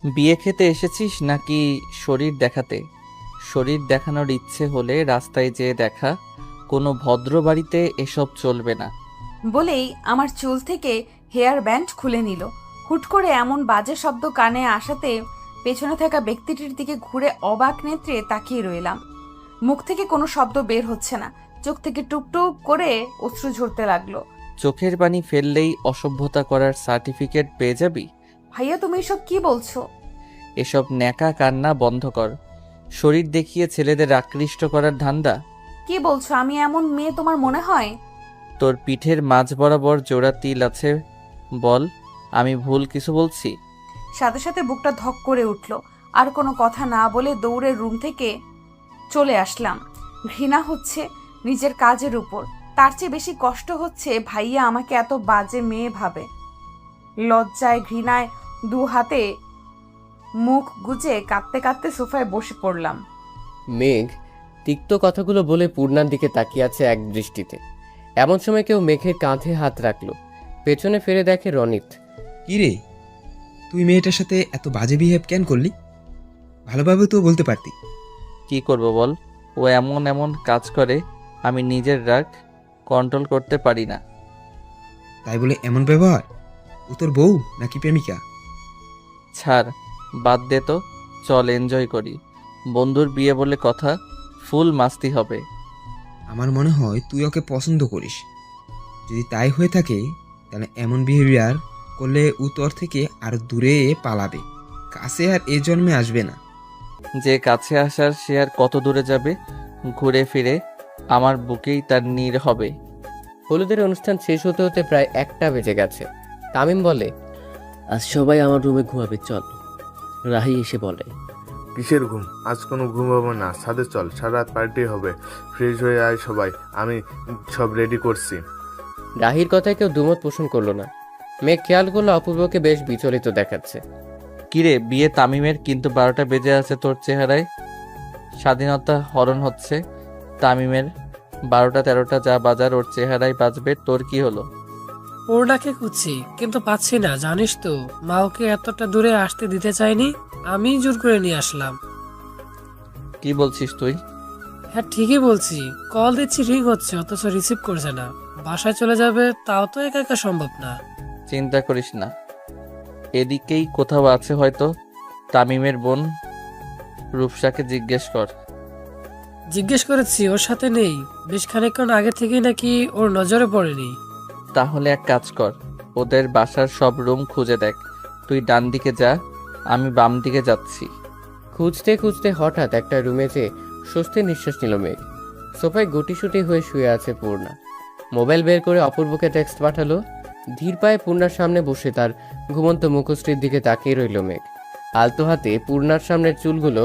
বিয়ে খেতে এসেছিস নাকি শরীর দেখাতে? শরীর দেখানোর ইচ্ছে হলে রাস্তায় যেয়ে দেখা, কোনো ভদ্র বাড়িতে এসব চলবে না। বলেই আমার চুল থেকে হেয়ার ব্যান্ড খুলে নিল। হুট করে এমন বাজে শব্দ কানে আসাতে পেছনে থাকা ব্যক্তিটির দিকে ঘুরে অবাক নেত্রে তাকিয়ে রইলাম। মুখ থেকে কোনো শব্দ বের হচ্ছে না, চোখ থেকে টুপটুপ করে অশ্রু ঝরতে লাগলো। চোখের পানি ফেললেই অসভ্যতা করার সার্টিফিকেট পেয়ে যাবি। ভাইয়া, তুমি এসব কি বলছো? এসব ন্যাকা কান্না বন্ধ কর। শরীর দেখিয়ে ছেলেদের আকৃষ্ট করার ধান্দা। কি বলছো? আমি এমন মেয়ে তোমার মনে হয়? তোর পিঠের মাঝ বরাবর জোড়া তিল আছে, বল আমি ভুল কিছু বলছি? সাথে সাথে বুকটা ধক করে উঠল। আর কোনো কথা না বলে দৌড়ে রুম থেকে চলে আসলাম। ঘৃণা হচ্ছে নিজের কাজের উপর, তার চেয়ে বেশি কষ্ট হচ্ছে ভাইয়া আমাকে এত বাজে মেয়ে ভাবে। লজ্জায় ঘৃণায় দু হাতে মুখ গুজে কাঁদতে কাঁদতে সোফায় বসে পড়লাম। মেঘ তিক্ত কথাগুলো বলে পূর্ণার দিকে তাকিয়ে আছে এক দৃষ্টিতে। এমন সময় কেউ মেঘের কাঁধে হাত রাখলো। পেছনে ফিরে দেখে রনিত। কি রে, তুই মেয়েটার সাথে এত বাজে বিহেভ কেন করলি? ভালোভাবে তো বলতে পারতি। কি করব বল, ও এমন এমন কাজ করে, আমি নিজের রাগ কন্ট্রোল করতে পারি না। তাই বলে এমন ব্যবহার? ও তোর বউ নাকি প্রেমিকা? ছাড়, বাদ দে তো, চল এনজয় করি। বন্ধুর বিয়ে বলে কথা, ফুল মাস্তি হবে। আমার মনে হয় তুই ওকে পছন্দ করিস। যদি তাই হয়ে থাকে তাহলে এমন বিহেভিয়ার করলে ও তোর থেকে আরো দূরে পালাবে, কাছে আর এ জন্মে আসবে না। যে কাছে আসার সে আর কত দূরে যাবে? ঘুরে ফিরে আমার বুকেই তার নীড় হবে। হলুদের অনুষ্ঠান শেষ হতে হতে প্রায় 1টা বেজে গেছে। তামিম বলে, আজ সবাই আমার রুমে ঘুমাবে, চল। রাহি এসে বলে, কিসের ঘুম? আজ কোনো ঘুমাবো না, ছাদে চল, সারা রাত পার্টি হবে। ফ্রেশ হয়ে আয় সবাই, আমি সব রেডি করছি। রাহির কথায় কেউ দুমত পোষণ করলো না। মেঘ খেয়াল করলো অপূর্বকে বেশ বিচলিত দেখাচ্ছে। কিরে, বিয়ে তামিমের, কিন্তু 12টা বেজে আছে তোর চেহারায়। স্বাধীনতা হরণ হচ্ছে তামিমের। 12টা 13টা যা বাজার ওর চেহারায় বাজবে, তোর কি হলো? পূর্ণাকে খুঁজছি কিন্তু পাচ্ছি না, জানিস তো মা ওকে এতটা দূরে আসতে দিতে চাইনি, আমি জোর করে নিয়ে আসলাম। কি বলছিস তুই? হ্যাঁ ঠিকই বলছি, কল দিচ্ছি রিং হচ্ছে অথচ রিসিভ করছে না। বাসায় চলে যাবে, তাও তো একা একা সম্ভব না। চিন্তা করিস না, এদিকেই কোথাও আছে হয়তো। তামিমের বোন রূপসাকে জিজ্ঞেস কর। জিজ্ঞেস করেছি, ওর সাথে নেই। বেশ খানিকক্ষণ আগে থেকেই নাকি ওর নজরে পড়েনি। তাহলে এক কাজ কর, ওদের বাসার সব রুম খুঁজে দেখ। তুই ডান দিকে যা, আমি বাম দিকে যাচ্ছি। খুঁজতে খুঁজতে হঠাৎ একটা রুমে যেয়ে স্বস্তির নিঃশ্বাস নিল মেঘ। সোফায় গুটিসুটি হয়ে শুয়ে আছে পূর্ণা। মোবাইল বের করে অপূর্বকে টেক্সট পাঠালো। ধীর পায়ে পূর্ণার সামনে বসে তার ঘুমন্ত মুখশ্রীর দিকে তাকিয়ে রইল মেঘ। আলতো হাতে পূর্ণার সামনের চুলগুলো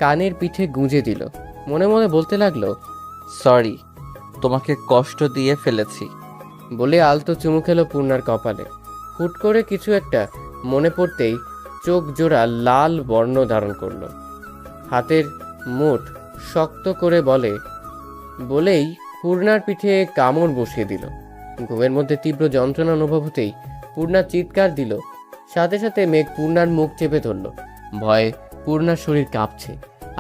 কানের পিঠে গুঁজে দিল। মনে মনে বলতে লাগলো, সরি, তোমাকে কষ্ট দিয়ে ফেলেছি। বলে আলতো চুমু খেলো পূর্ণার কপালে। হুট করে কিছু একটা মনে পড়তেই চোখ জোড়া লাল বর্ণ ধারণ করলো। হাতের মুঠ শক্ত করে বলেই পূর্ণার পিঠে কামড় বসিয়ে দিল। ঘুমের মধ্যে তীব্র যন্ত্রণা অনুভব হতেই পূর্ণা চিৎকার দিল। সাথে সাথে মেঘ পূর্ণার মুখ চেপে ধরল। ভয়ে পূর্ণার শরীর কাঁপছে।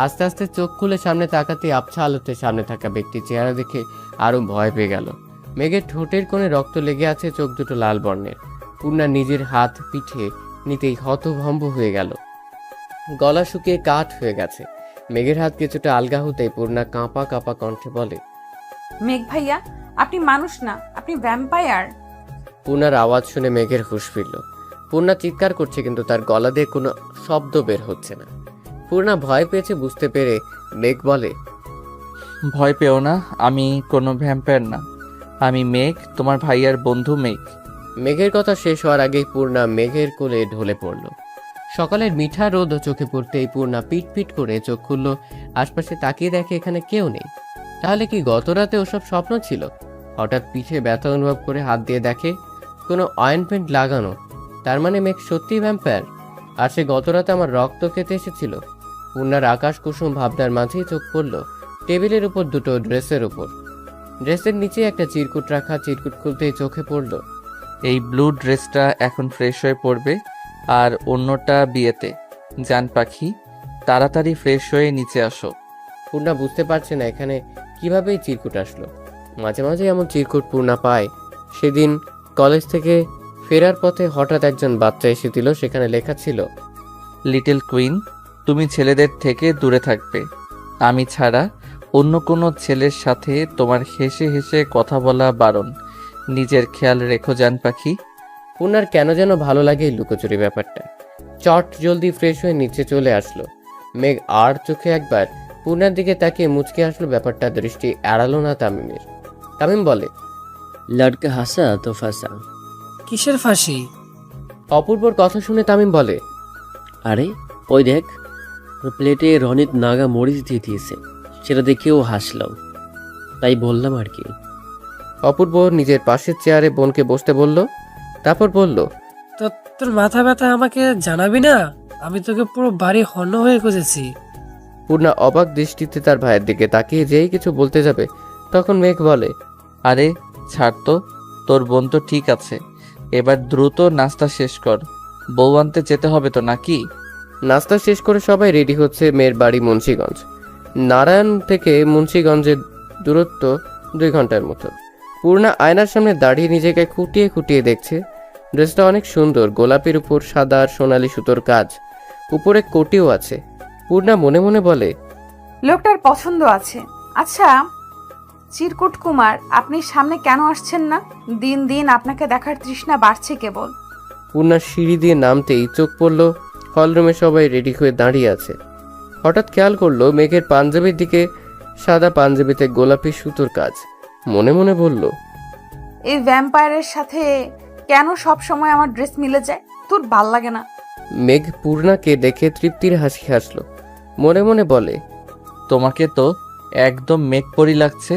আস্তে আস্তে চোখ খুলে সামনে তাকাতে আবছা আলোতে সামনে থাকা ব্যক্তির চেহারা দেখে আরো ভয় পেয়ে গেল। মেঘের ঠোঁটের কোণে রক্ত লেগে আছে, চোখ দুটো লাল বর্ণের। পূর্ণা নিজের হাত পিঠে নিতেই হতভম্ব হয়ে গেল। গলা শুকিয়ে কাঠ হয়ে গেছে। মেঘের হাত কিছুটা আলগা হতেই পূর্ণা কাঁপা কাঁপা কণ্ঠে বলে, মেঘ ভাইয়া, আপনি মানুষ না, আপনি ভ্যাম্পায়ার। পূর্ণার আওয়াজ শুনে মেঘের হুঁশ ফিরল। পূর্ণা চিৎকার করছে কিন্তু তার গলা দিয়ে কোনো শব্দ বের হচ্ছে না। পূর্ণা ভয় পেয়েছে বুঝতে পেরে মেঘ বলে, ভয় পেও না, আমি কোনো ভ্যাম্পায়ার না। আমি মেঘ, তোমার ভাইয়ার বন্ধু মেঘ। মেঘের কথা শেষ হওয়ার আগেই পূর্ণা মেঘের কোলে ঢলে পড়ল। সকালের মিঠা রোদ চোখে পড়তেই পূর্ণা পিট পিট করে চোখ খুলল। আশপাশে তাকিয়ে দেখে এখানে কেউ নেই। তাহলে কি গত রাতে ওসব স্বপ্ন ছিল? হঠাৎ পিঠে ব্যথা অনুভব করে হাত দিয়ে দেখে কোনো অয়েন্টমেন্ট লাগানো। তার মানে মেঘ সত্যিই ভ্যাম্পায়ার, আর সে গত রাতে আমার রক্ত খেতে এসেছিল। পূর্ণার আকাশ কুসুম ভাবনার মাঝেই চোখ পড়ল টেবিলের উপর দুটো ড্রেসের উপর। ড্রেসের নিচে একটা চিরকুট রাখা। চিরকুট খুলতেই চোখে পড়ল এই ব্লু ড্রেসটা এখন ফ্রেশ হয়ে পড়বে, আর অন্যটা বিয়েতে। জান পাখি, তাড়াতাড়ি ফ্রেশ হয়ে নিচে আসো। পূর্ণা বুঝতে পারছে না এখানে কিভাবে এই চিরকুট আসলো। মাঝে মাঝে এমন চিরকুট পূর্ণা পায়। সেদিন কলেজ থেকে ফেরার পথে হঠাৎ একজন বাচ্চা এসে দিল, সেখানে লেখা ছিল, লিটল কুইন, তুমি ছেলেদের থেকে দূরে থাকবে। আমি ছাড়া অন্য কোনো ছেলের সাথে তোমার হেসে হেসে কথা বলা বারণ। নিজের খেয়াল রেখো জান পাখি। পূর্ণার কেন যেন ভালো লাগে এই লুকোচুরি ব্যাপারটা। চট জলদি ফ্রেশ হয়ে নিচে চলে আসলো। মেঘ আর চোখে একবার পূর্ণার দিকে তাকিয়ে মুচকে আসলো। ব্যাপারটা দৃষ্টি এড়ালো না তামিমের। তামিম বলে, লড়কা হাসা তো ফাঁসা। কিসের ফাঁসি? অপূর্বর কথা শুনে তামিম বলে, আরে ওই দেখ, ওর প্লেটে রনিত নাগা মরিচ দিয়ে দিয়েছে, সেটা দেখেও হাসলাম, তাই বললাম আর কি। অপূর্ব নিজের পাশের চেয়ারে বোনকে বসতে বলল, তারপর বলল, তো তোর মাথা ব্যথা আমাকে জানাবি না? আমি তোকে পুরো বাড়ি হন্য হয়ে খুঁজেছি। পূর্ণা অবাক দৃষ্টিতে তার ভাইয়ের দিকে তাকিয়ে যেই কিছু বলতে যাবে তখন মেঘ বলে, আরে ছাড় তো, তোর বোন তো ঠিক আছে। এবার দ্রুত নাস্তা শেষ কর, বউ আনতে যেতে হবে তো নাকি? নাস্তা শেষ করে সবাই রেডি হচ্ছে। মেয়ের বাড়ি মুন্সিগঞ্জ। নারায়ণ থেকে মুন্সিগঞ্জের দূরত্ব 2 ঘন্টার মতো। পূর্ণা আয়নার সামনে দাঁড়িয়ে নিজেকে খুঁটিয়ে খুঁটিয়ে দেখছে। ড্রেসটা অনেক সুন্দর, গোলাপির উপর সাদা আর সোনালি সুতোর কাজ, উপরে কোটিও আছে। পূর্ণা মনে মনে বলে, লোকটার পছন্দ আছে। আচ্ছা চিরকুট কুমার, আপনি সামনে কেন আসছেন না? দিন দিন আপনাকে দেখার তৃষ্ণা বাড়ছে কেবল। পূর্ণার সিঁড়ি দিয়ে নামতেই চোখ পড়ল হলরুমে সবাই রেডি হয়ে দাঁড়িয়ে আছে। হঠাৎ খেয়াল করলো মেঘের পাঞ্জাবির দিকে, সাদা পাঞ্জাবিতে গোলাপি সুতোর কাজ। মনে মনে বলল, এই ভ্যাম্পায়ারের সাথে কেন সব সময় আমার ড্রেস মিলে যায়? তোর ভাল লাগে না? মেঘ পূর্ণাকে দেখে তৃপ্তির হাসি হাসলো। মনে মনে বলে, তোমাকে তো একদম মেঘপরি লাগছে।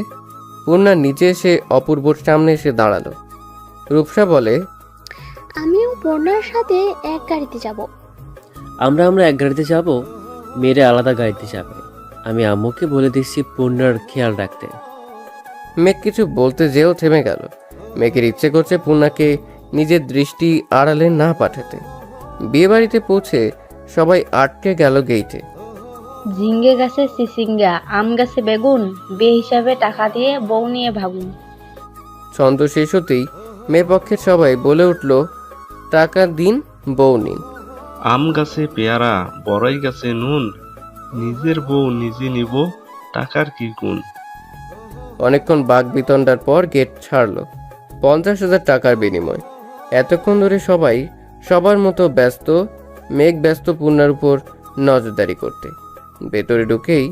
পূর্ণা নিচে এসে অপূর্বর সামনে এসে দাঁড়ালো। রূপসা বলে, আমিও পূর্ণার সাথে এক গাড়িতে যাব। আমরা এক গাড়িতে যাব, মেয়েরা আলাদা গাড়িতে যাবে। আমি আম্মুকে বলে দিচ্ছি পূর্ণার খেয়াল রাখতে। মেঘ কিছু বলতে যেও থেমে গেল। মেঘের ইচ্ছে করছে পূর্ণাকে নিজের দৃষ্টি আড়ালে না পাঠাতে। বিয়ে বাড়িতে পৌঁছে সবাই আটকে গেল গেইটে। ঝিঙ্গে গাছে চিচিঙ্গা, আম গাছে বেগুন, বে হিসাবে টাকা দিয়ে বউ নিয়ে ভাগুন। ছন্দ শেষ হতেই মেয়ের পক্ষের সবাই বলে উঠল, টাকা দিন, বউ নিন। আম গাছে পেয়ারা, বড়াই গাছে নুন, নিজের বউ নিজে নিব, টাকার কি গুণ। অনেকক্ষণ বাঘ বিতণ্ডার পর গেট ছাড়লো 50,000 টাকার বিনিময়। এতক্ষণ ধরে সবাই সবার মতো ব্যস্ত। মেঘ ব্যস্ত পূর্ণার উপর নজরদারি করতে। ভেতরে ঢুকেই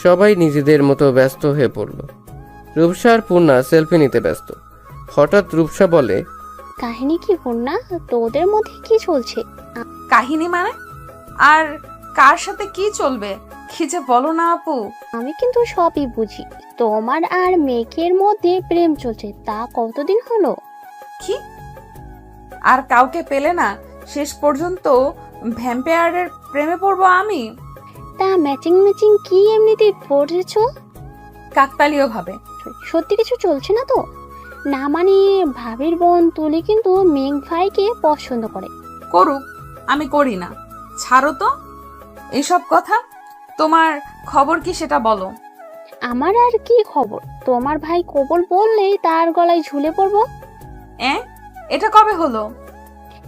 সবাই নিজেদের মতো ব্যস্ত হয়ে পড়ল। রূপসা আর পূর্ণা সেলফি নিতে ব্যস্ত। হঠাৎ রূপসা বলে, কাহিনী কি পূর্ণা? তোদের মধ্যে কি চলছে? কাহিনী মানে? আর কার সাথে কি চলবে? কি যে বলো না আপু। আমি কিন্তু সবই বুঝি। তোমার আর মেঘের মধ্যে প্রেম চলছে, তা কতদিন হলো? কি? আর কাউকে পেলে না শেষ পর্যন্ত ভ্যাম্পায়ারের প্রেমে পড়বো আমি? তা ম্যাচিং কি এমনিতে পড়েছো? কাকতালীয় ভাবে। সত্যি কিছু চলছে না তো? না মানে ভাবির বোন তুলি কিন্তু মেঘ ভাইকে পছন্দ করে। করুক, আমি করি না। ছাড়ো তো এইসব কথা। তোমার খবর কি সেটা বলো। আমার আর কি খবর? তোমার ভাই কবল বললেই তার গলায় ঝুলে পড়বো। এটা কবে হলো?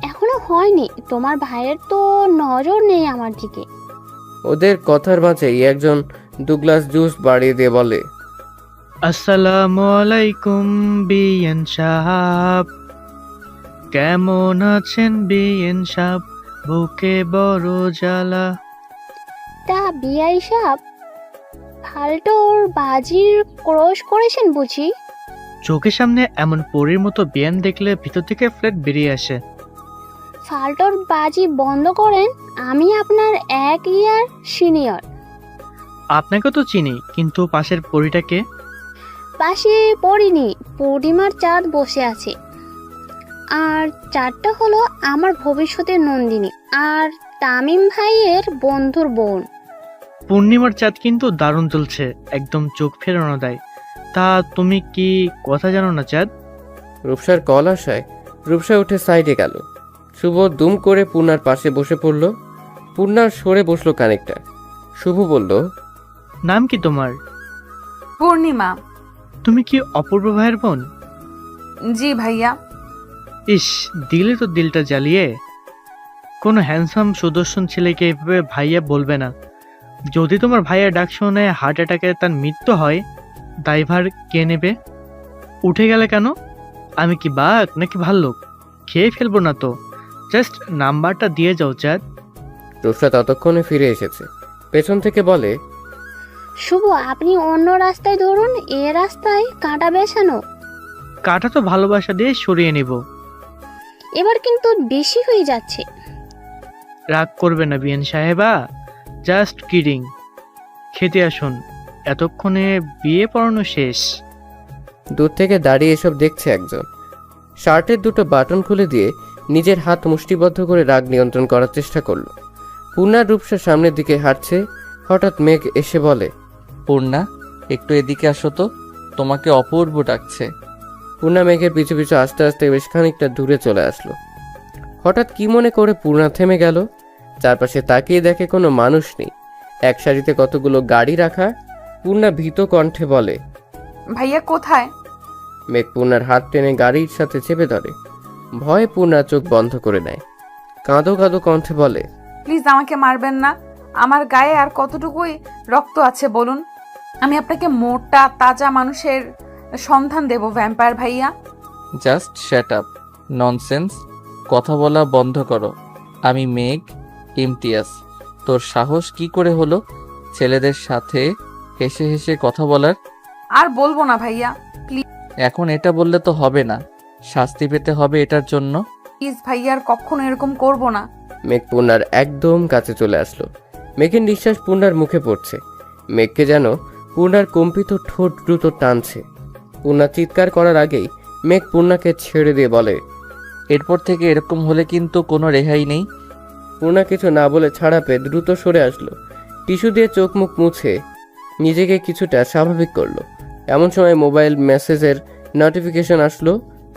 এখনো হয়নি। তোমার ভাইয়ের তো নজর নেই আমার দিকে। ওদের কথার মাঝেই একজন 2 গ্লাস জুস বাড়িয়ে দিয়ে বলে, আসসালামু আলাইকুম বিএন সাহাব, কেমন আছেন বিএন সাহাব? বুকে বড় জ্বালা। তা বিআই সাহেব ফাল্টোর বাজির ক্রস করেছেন বুঝি? চোখের সামনে এমন পরীর মতো বিয়ান দেখলে ভিতর থেকে ফ্ল্যাট বেরিয়ে আসে। ফাল্টোর বাজি বন্ধ করেন। আমি আপনার 1 ইয়ার সিনিয়র। আপনাকে তো চিনি, কিন্তু পাশের পরীটাকে? পাশে পড়িনি, পূর্ণিমার চাঁদ বসে আছে। আর চাঁদটা হলো আমার ভবিষ্যতের নন্দিনী আর তামিম ভাইয়ের বন্ধুর বোন। পূর্ণিমার চাঁদ কিন্তু দারুণ চলছে, একদম চোখ ফেরানো দেয়। তা তুমি কি কথা জানো না চাঁদ? রূপসার কল আসায় রূপসা উঠে সাইডে গেল। শুভ দুম করে পূর্ণার পাশে বসে পড়ল। পূর্ণা সরে বসলো খানিকটা। শুভ বলল, নাম কি তোমার? পূর্ণিমা। তুমি কি অপূর্ব ভাইয়ের বোন? জি ভাইয়া। ইস, দিলে তো দিলটা জ্বালিয়ে। কোনো হ্যান্ডসাম সুদর্শন ছেলেকে এভাবে ভাইয়া বলবে না। যদি তোমার ভাইয়া ডাক শুনে হার্ট অ্যাটাকে তার মৃত্যু হয়, দায়ভার কে নেবে? উঠে গেলে কেন? আমি কি বাঘ নাকি ভাল্লুক? খেয়ে ফেলবো না তো। জাস্ট নাম্বারটা দিয়ে যাও চাঁদ। রূপসা ততক্ষণে ফিরে এসেছে। পেছন থেকে বলে, শুভ, আপনি অন্য রাস্তায় ধরুন, এ রাস্তায় কাঁটা বেছানো। কাটা তো ভালোবাসা দিয়ে সরিয়ে নিব। এবার কিন্তু বেশি হয়ে যাচ্ছে। রাগ করবে না বিএন সাহেবা, জাস্ট কিডিং। খেতে আসুন, এতক্ষণে বিয়ে পড়ানো শেষ। দূর থেকে দাঁড়িয়ে এসব দেখছে একজন। শার্টের দুটো বাটন খুলে দিয়ে নিজের হাত মুষ্টিবদ্ধ করে রাগ নিয়ন্ত্রণ করার চেষ্টা করলো। পূর্ণা রূপসা সামনের দিকে হাঁটছে। হঠাৎ মেঘ এসে বলে, পূর্ণা, একটু এদিকে আসো তো, তোমাকে অপূর্ব ডাকছে। পূর্ণা মেঘের পিছু পিছু আস্তে আস্তে বেশ খানিকটা দূরে চলে আসলো। হঠাৎ কি মনে করে পূর্ণা থেমে গেল। চারপাশে তাকিয়ে দেখে কোনো মানুষ নেই। এক সারিতে কতগুলো গাড়ি রাখা। পূর্ণা ভীত কণ্ঠে বলে, ভাইয়া কোথায়? মেঘ পূর্ণার হাত টেনে গাড়ির সাথে চেপে ধরে। ভয়ে পূর্ণা চোখ বন্ধ করে নেয়। কাঁদো কাঁদো কণ্ঠে বলে, প্লিজ আমাকে মারবেন না। আমার গায়ে আর কতটুকুই রক্ত আছে বলুন? আমি আপনাকে মোটা তাজা মানুষের সন্ধান দেব ভ্যাম্পায়ার ভাইয়া। Just shut up, nonsense. কথা বলা বন্ধ করো। আমি মেঘ, ইমতিয়াজ। তোর সাহস কি করে হলো ছেলেদের সাথে হেসে হেসে কথা বলার? আর বলবো না ভাইয়া, এখন এটা বললে তো হবে না, শাস্তি পেতে হবে এটার জন্য। প্লিজ ভাইয়া, আর কখনো এরকম করব না। মেঘ পূর্ণার একদম কাছে চলে আসলো। মেঘের নিঃশ্বাস পূর্ণার মুখে পড়ছে। মেঘকে যেন পূর্ণার কম্পিত ঠোঁট দ্রুত টানছে। পূর্ণা চিৎকার করার আগেই মেঘ পূর্ণাকে ছেড়ে দিয়ে বলে, এরপর থেকে এরকম হলে কিন্তু কোনো রেহাই নেই। পূর্ণা কিছু না বলে ছাড়া পেয়ে দ্রুত সরে আসলো। টিস্যু দিয়ে চোখ মুখ মুছে নিজেকে কিছুটা স্বাভাবিক করলো। এমন সময় মোবাইল মেসেজের নোটিফিকেশন আসলো।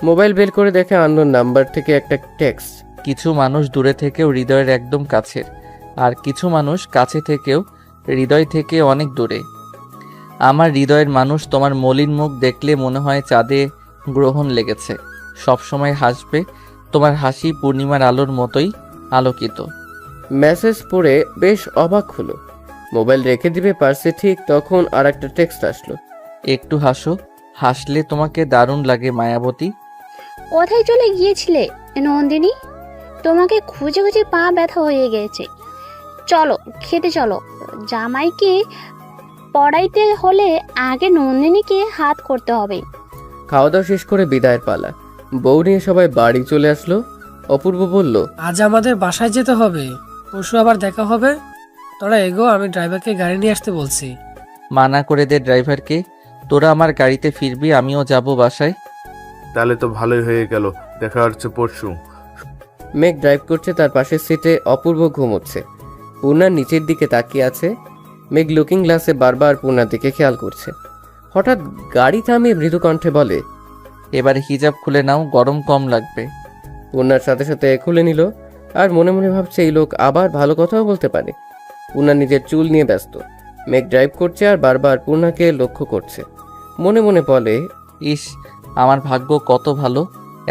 মোবাইল বের করে দেখে আননোন নাম্বার থেকে একটা টেক্সট। কিছু মানুষ দূরে থেকেও হৃদয়ের একদম কাছের, আর কিছু মানুষ কাছে থেকেও হৃদয় থেকে অনেক দূরে। আমার হৃদয়ের মানুষ তোমার মলিন মুখ দেখলে মনে হয় চাঁদে গ্রহণ লেগেছে। সবসময় হাসবে, তোমার হাসি পূর্ণিমার আলোর মতোই আলোকিত। মেসেজ পড়ে বেশ অবাক হলো। মোবাইল রেখে দিবে পার্সে, ঠিক তখন আর একটা টেক্সট আসলো। একটু হাসো, হাসলে তোমাকে দারুণ লাগে মায়াবতী। কোথায় চলে গিয়েছিলে নন্দিনী? তোমাকে খুঁজে খুঁজে পা ব্যথা হয়ে গেছে। চলো খেতে চলো। জামাইকে পড়াইতে হলে আগে নন্দিনীকে হাত করতে হবে। খাওয়া দাওয়া শেষ করে বিদায়ের পালা। বউ নিয়ে সবাই বাড়ি চলে আসলো। অপূর্ব বলল, আজ আমাদের বাসায় যেতে হবে, পরশু আবার দেখা হবে। তোরা এগো, আমি ড্রাইভারকে গাড়ি নিয়ে আসতে বলছি। মানা করে দে ড্রাইভারকে, তোরা আমার গাড়িতে ফিরবি, আমিও যাব বাসায়। তাহলে তো ভালোই হয়ে গেল, দেখা হচ্ছে পরশু। মেঘ ড্রাইভ করছে, তার পাশের সিটে অপূর্ব ঘুমোচ্ছে। পূর্ণার নিচের দিকে তাকিয়ে আছে। মেঘ লুকিং গ্লাসে বারবার পূর্ণার দিকে খেয়াল করছে। হঠাৎ গাড়ি থামিয়ে মৃদু কণ্ঠে বলে, এবার হিজাব খুলে নাও, গরম কম লাগবে। পূর্ণার সাথে সাথে খুলে নিল। আর মনে মনে ভাবছে এই লোক আবার ভালো কথাও বলতে পারে। পূর্ণা নিজের চুল নিয়ে ব্যস্ত। মেঘ ড্রাইভ করছে আর বারবার পূর্ণাকে লক্ষ্য করছে। মনে মনে বলে, ইস, আমার ভাগ্য কত ভালো,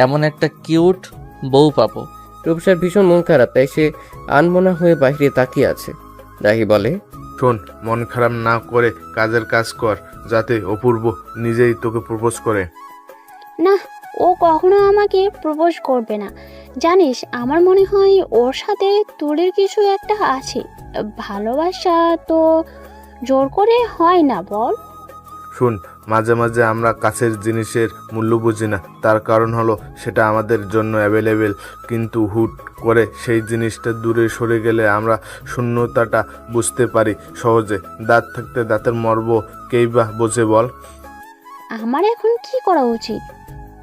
এমন একটা কিউট বউ পাবো। রূপসার ভীষণ মন খারাপ, তাই সে আনমনা হয়ে বাইরে তাকিয়ে আছে। রাহি বলে, শোন, মন খারাপ না করে কাজের কাজ কর, যাতে অপূর্ব নিজেই তোকে প্রপোজ করে। না, ও কখনো আমাকে প্রপোজ করবে না। জানিস, আমার মনে হয় ওর সাথে তোরের কিছু একটা আছে। ভালোবাসা তো জোর করে হয় না, বল? শুন, মাঝে মাঝে আমরা কাছের জিনিসের মূল্য বুঝি না, তার কারণ হলো সেটা আমাদের জন্য অ্যাভেলেবেল, কিন্তু হুট করে সেই জিনিসটা দূরে সরে গেলে আমরা শূন্যতাটা বুঝতে পারি সহজে। দাঁত থাকতে দাঁতের মর্ম কেই বা বোঝে বল? আমার এখন কি করা উচিত?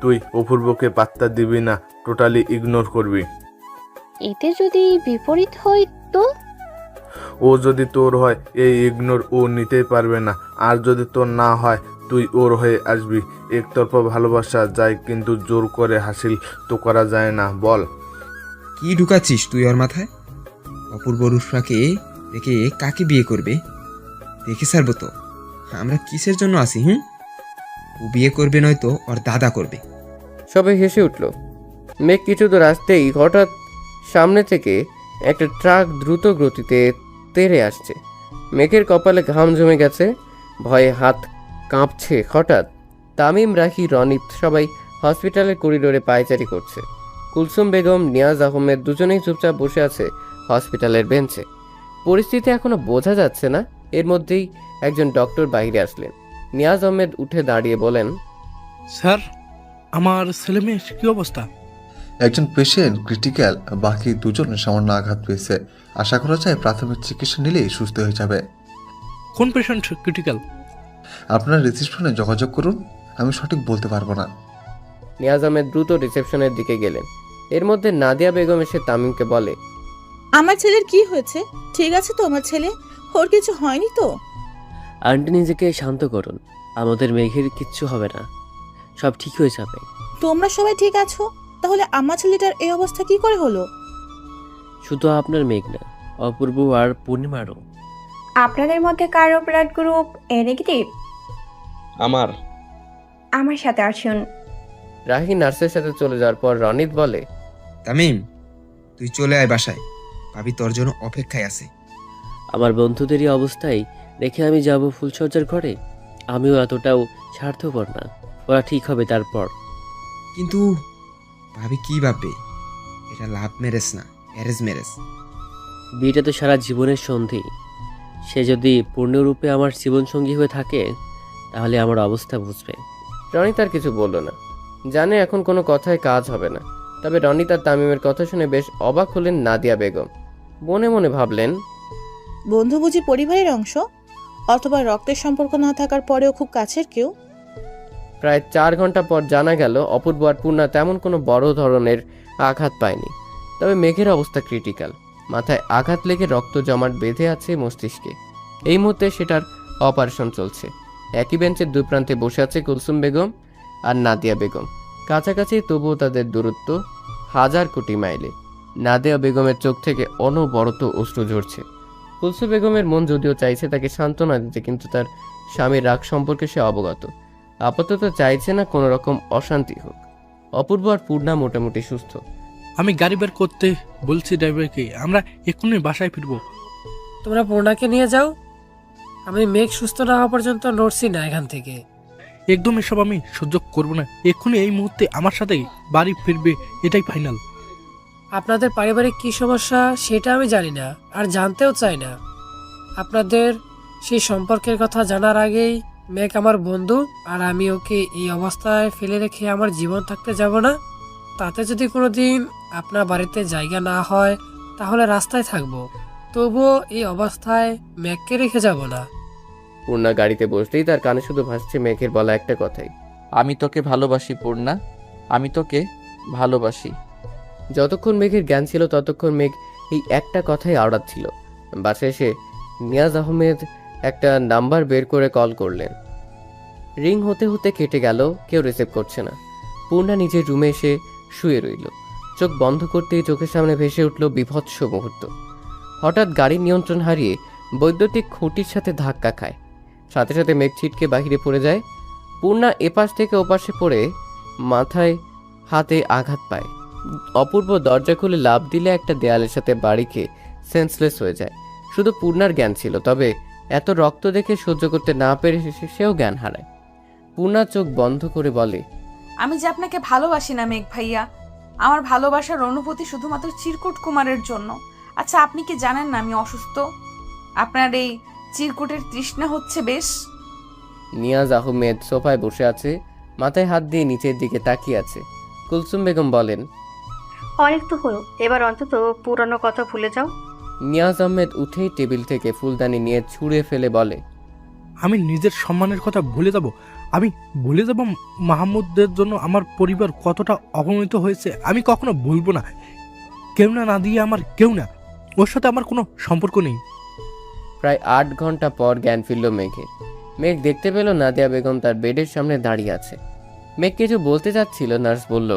তুই অপূর্বকে পাত্তা দিবি না, টোটালি ইগনোর করবি। এতে যদি বিপরীত হয় তো? ও যদি তোর হয়, এই ইগনোর ও নিতেই পারবে না। আর যদি তোর না হয়, তুই ওর হয়ে আসবি। একতরফা ভালোবাসা যায়, কিন্তু জোর করে হাসিল তো করা যায় না, বল? কি ঢুকাচ্ছিস তুই ওর মাথায়? অপূর্ব রুফরাকে রেখে কাকে বিয়ে করবে? দেখে ছাড়বো তো আমরা কিসের জন্য আসি। ও বিয়ে করবে নয়তো ওর দাদা করবে। সবাই হেসে উঠল। মেঘ কিছু দূর আসতেই হঠাৎ সামনে থেকে একটা ট্রাক দ্রুত গতিতে তেড়ে আসছে। মেঘের কপালে ঘাম জমে গেছে, ভয়ে হাত কাঁপছে। হঠাৎ তামিম, রাহি, রনিত সবাই হসপিটালের করিডোরে পায়চারি করছে। কুলসুম বেগম, নিয়াজ আহমেদ দুজনেই চুপচাপ বসে আছে হসপিটালের বেঞ্চে। পরিস্থিতি এখনো বোঝা যাচ্ছে না। এর মধ্যেই একজন ডক্টর বাইরে আসলেন। নিয়াজ আহমেদ উঠে দাঁড়িয়ে বলেন, স্যার, আমার ছেলে মেয়ের কি অবস্থা? একজন পেশেন্ট ক্রিটিক্যাল, বাকি দুজন সামান্য আঘাত পেয়েছে। আশা করা যায় প্রাথমিক চিকিৎসা নিলেই সুস্থ হয়ে যাবে। কোন পেশেন্ট ক্রিটিক্যাল? আপনার রিসিপশনে যোগাযোগ করুন, আমি সঠিক বলতে পারবো না। নিয়াজ আহমেদ দ্রুত রিসেপশনের দিকে গেলেন। এর মধ্যে নাদিয়া বেগম এসে তামিমকে বলে, আমার ছেলের কি হয়েছে? ঠিক আছে তো আমার ছেলে? ওর কিছু হয়নি তো? আন্টি নিজেকে শান্ত করুন, আমাদের মেঘের কিচ্ছু হবে না, সব ঠিক হয়ে যাবে। তোমরা সবাই ঠিক আছো? তাহলে আমার ছেলেটার এই অবস্থা কি করে হলো? শুধু আপনার মেঘ না, অপূর্ব আর পূর্ণিমারও। আপনাদের মধ্যে কারো ব্লাড গ্রুপ এ নেগেটিভ? আমার সাথে আসুন। রাহি নার্সের সাথে চলে যাওয়ার পর রনিত বলে, তামিম, তুই চলে আয় বাসায়, ভাবি তোর জন্য অপেক্ষায় আছে। আমার বন্ধুদেরই অবস্থায় রেখে আমি যাব ফুলসজ্জার ঘরে? আমিও এতটাও স্বার্থপর না, ওরা ঠিক হবে তারপর। কিন্তু ভাবি কি ভাববে? এটা লাভ ম্যারেজ না, অ্যারেঞ্জ ম্যারেজ। বিয়েটা তো সারা জীবনের সন্ধি, সে যদি পূর্ণরূপে আমার জীবনসঙ্গী হয়ে থাকে তাহলে আমার অবস্থা বুঝবে। রনিত আর কিছু বলল না, জানে এখন কোনো কথায় কাজ হবে না। তবে রনিত আর তামিমের কথা শুনে বেশ অবাক হলেন নাদিয়া বেগম। মনে মনে ভাবলেন, বন্ধু বুঝি পরিবারের অংশ, অথবা রক্তের সম্পর্ক না থাকার পরেও খুব কাছের কেউ? প্রায় 4 ঘন্টা পর জানা গেল অপূর্ব আর পূর্ণা তেমন কোনো বড় ধরনের আঘাত পায়নি। তবে মেঘের অবস্থা ক্রিটিক্যাল, মাথায় আঘাত লেগে রক্ত জমাট বেঁধে আছে মস্তিষ্কে। এই মুহূর্তে সেটার অপারেশন চলছে। একই বেঞ্চের দুই প্রান্তে বসে আছে কুলসুম বেগম আর নাদিয়া বেগম। কাছাকাছি, তবুও তাদের দূরত্ব 1000 কোটি মাইলে। নাদিয়া বেগমের চোখ থেকে অনবরত অশ্রু ঝরছে। কুলসুম বেগমের মন যদিও চাইছে তাকে সান্ত্বনা দিতে, কিন্তু তার স্বামীর রাগ সম্পর্কে সে অবগত। আপাতত চাইছে না কোনো রকম অশান্তি হোক। অপূর্ব আর পূর্ণা মোটামুটি সুস্থ। আমি গাড়ি বের করতে বলছি ড্রাইভারকে, আমরা এক্ষুনি বাসায় ফিরবো। তোমরা পূর্ণাকে নিয়ে যাও, আমি মেঘ সুস্থ না হওয়া পর্যন্ত নড়ছি না এখান থেকে। একদম এসব আমি সহ্য করবো না। এক্ষুনি এই মুহূর্তে আমার সাথেই বাড়ি ফিরবে, এটাই ফাইনাল। আপনাদের পারিবারিক কী সমস্যা সেটা আমি জানি না, আর জানতেও চাই না। আপনাদের সেই সম্পর্কের কথা জানার আগেই মেঘ আমার বন্ধু, আর আমি ওকে এই অবস্থায় ফেলে রেখে আমার জীবন থাকতে যাব না। তাতে যদি কোনো দিন আপনার বাড়িতে জায়গা না হয় তাহলে রাস্তায় থাকবো, তবুও এই অবস্থায় মেঘকে রেখে যাব না। পূর্ণা গাড়িতে বসলেই তার কানে শুধু ভাসছে মেঘের বলা একটা কথাই, আমি তোকে ভালোবাসি পূর্ণা, আমি তোকে ভালোবাসি। যতক্ষণ মেঘের জ্ঞান ছিল ততক্ষণ মেঘ এই একটা কথাই আওড়াচ্ছিল। বাসে এসে নিয়াজ আহমেদ একটা নাম্বার বের করে কল করলেন। রিং হতে হতে কেটে গেল, কেউ রিসিভ করছে না। পূর্ণা নিজের রুমে এসে শুয়ে রইল। চোখ বন্ধ করতেই চোখের সামনে ভেসে উঠল বিভৎস মুহূর্ত। হঠাৎ গাড়ির নিয়ন্ত্রণ হারিয়ে বৈদ্যুতিক খুঁটির সাথে ধাক্কা খায়। সাথে সাথে মেঘ ছিটকে বাহিরে পড়ে যায়। পূর্ণা এপাশ থেকে ওপাশে পড়ে মাথায় হাতে আঘাত পায়। অপূর্ব দরজা খুলে লাফ দিলে একটা দেয়ালের সাথে বাড়ি খেয়ে সেন্সলেস হয়ে যায়। শুধু পূর্ণার জ্ঞান ছিল, তবে এত রক্ত দেখে সহ্য করতে না পেরে সেও জ্ঞান হারায়। পূর্ণা চোখ বন্ধ করে বলে, আমি যে আপনাকে ভালোবাসি না মেঘ ভাইয়া, আমার ভালোবাসার অনুভূতি শুধুমাত্র চিরকুট কুমারের জন্য। আচ্ছা, আপনি কি জানেন না আমি অসুস্থ? আপনার এই চিরকুটের তৃষ্ণা হচ্ছে বেশ। নিয়াজ আহমেদ সোফায় বসে আছে, মাথায় হাত দিয়ে নিচের দিকে তাকিয়ে আছে। কুলসুম বেগম বলেন, অনেক তো হলো, এবার অন্তত পুরানো কথা ভুলে যাও। নিয়াজ আহমেদ উঠেই টেবিল থেকে ফুলদানি নিয়ে ছুঁড়ে ফেলে বলে, আমি নিজের সম্মানের কথা ভুলে যাব? আমি ভুলে যাব মাহমুদের জন্য আমার পরিবার কতটা অপমানিত হয়েছে? আমি কখনো ভুলবো না। কেউ না দিয়ে আমার কেউ না, ওর সাথে আমার কোনো সম্পর্ক নেই। প্রায় 8 ঘন্টা পর জ্ঞান ফিরল মেঘের। মেঘ দেখতে পেল নাদিয়া বেগম তার বেডের সামনে দাঁড়িয়ে আছে। মেঘ কিছু বলতে চাচ্ছিল, নার্স বলল,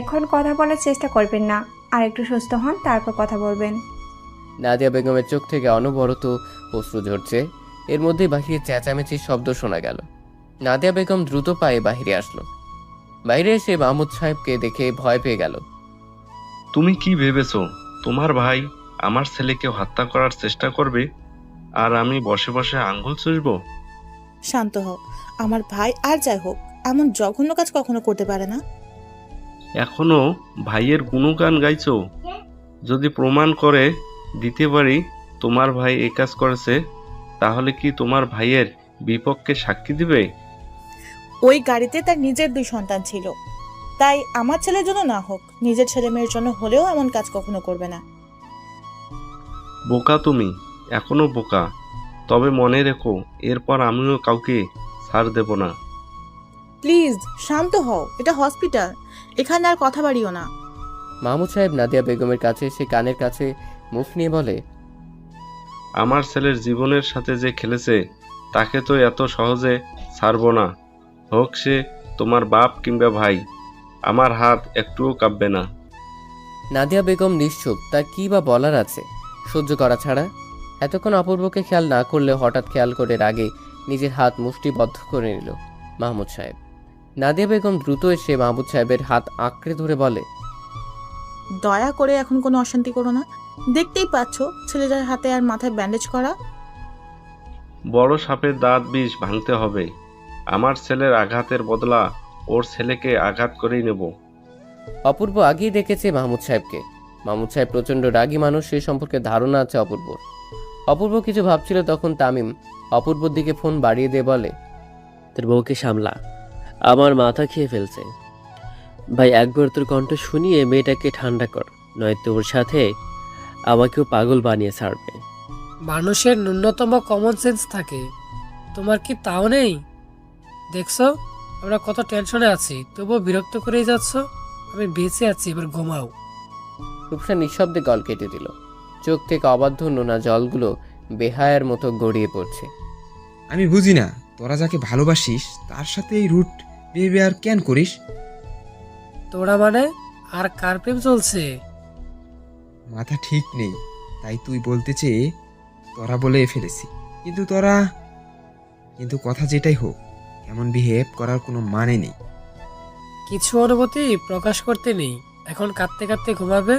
এখন কথা বলার চেষ্টা করবেন না, আর একটু সুস্থ হন তারপর কথা বলবেন। নাদিয়া বেগমের চোখ থেকে অনবরত অশ্রু ঝরছে। এর মধ্যেই বাহিরে চেঁচামেচির শব্দ শোনা গেল। নাদিয়া বেগম দ্রুত পায়ে বাহিরে আসলো। বাইরে এসে মাহমুদ সাহেবকে দেখে ভয় পেয়ে গেল। তুমি কি ভেবেছো তোমার ভাই আমার ছেলেকে হত্যা করার চেষ্টা করবে আর আমি বসে বসে আঙ্গুল চুষবো? শান্ত হও। আমার ভাই আর যাই হোক এমন জঘন্য কাজ কখনো করতে পারে না। এখনো ভাইয়ের গুণগান গাইছো? যদি প্রমাণ করে দিতে পারি তোমার ভাই এই কাজ করেছে, তাহলে কি তোমার ভাইয়ের বিপক্ষে সাক্ষী দিবে? ওই গাড়িতে তার নিজের 2 সন্তান ছিল, তাই আমার ছেলের জন্য না হোক নিজের ছেলে মেয়ের জন্য হলেও এমন কাজ কখনো করবে না। বোকা তুমি, এখনো বোকা। তবে মনে রেখো, এরপর আমিও কাউকে ছাড় দেব না। প্লিজ শান্ত হও, এটা হসপিটাল, এখানে আর কথা বাড়িও না। মাহমুদ সাহেব নাদিয়া বেগমের কাছে এসে কানের কাছে মুখ নিয়ে বলে, আমার ছেলের জীবনের সাথে যে খেলেছে তাকে তো এত সহজে ছাড়ব না, হোক সে তোমার বাপ কিংবা ভাই। আমার হাত একটুও কাঁপবে না। নাদিয়া বেগম নিশ্চুপ, তার কি বা বলার আছে সহ্য করা ছাড়া। এতক্ষণ অপূর্বকে খেয়াল না করলে হঠাৎ খেয়াল করে রাগে নিজের হাত মুষ্টিবদ্ধ করে নিল মাহমুদ সাহেব। নাদিয়া বেগম দ্রুত এসে মাহমুদ সাহেবের হাত আঁকড়ে ধরে বলে, দয়া করে এখন কোনো অশান্তি করো না। দেখতেই পাচ্ছ ছেলেটার হাতে আর মাথায় ব্যান্ডেজ করা। বড় সাপের দাঁত বিষ ভাঙতে হবে। আমার ছেলের আঘাতের বদলা ওর ছেলেকে আঘাত করেই নেব। অপূর্ব আগেই দেখেছে মাহমুদ সাহেবকে। মাহমুদ সাহেব প্রচণ্ড রাগী মানুষ, সে সম্পর্কে ধারণা আছে অপূর্বর। অপূর্ব কিছু ভাবছিল, তখন তামিম অপূর্বর দিকে ফোন বাড়িয়ে দিয়ে বলে, তোর বউকে সামলা, আমার মাথা খেয়ে ফেলছে। ভাই একবার তোর কণ্ঠ শুনিয়ে মেয়েটাকে ঠান্ডা কর, নয়তো ওর সাথে আমাকেও পাগল বানিয়ে ছাড়বে। মানুষের ন্যূনতম কমন সেন্স থাকে, তোমার কি তাও নেই? দেখছো আমরা কত টেনশনে আছি, তবুও বিরক্ত করেই যাচ্ছ। আমি বেঁচে আছি, এবার ঘুমাও। রূপসা নিঃশব্দে গল কেটে দিল। চোখ থেকে অবাধ্য নোনা জলগুলো বেহায়ার মতো গড়িয়ে পড়ছে। আমি বুঝি না, তোরা যাকে ভালোবাসিস তার সাথে এই রুট বিহেভিয়ার কেন করিস? তোরা মানে? আর কার প্রেম চলছে? মাথা ঠিক নেই, তাই তুই বলতে চেয়ে তোরা বলে ফেলেছি। কিন্তু কথা যেটাই হোক, এমন বিহেভ করার কোনো মানে নেই। কিছু অনুভূতি প্রকাশ করতে নেই। এখন কাঁদতে কাঁদতে ঘুমাবে,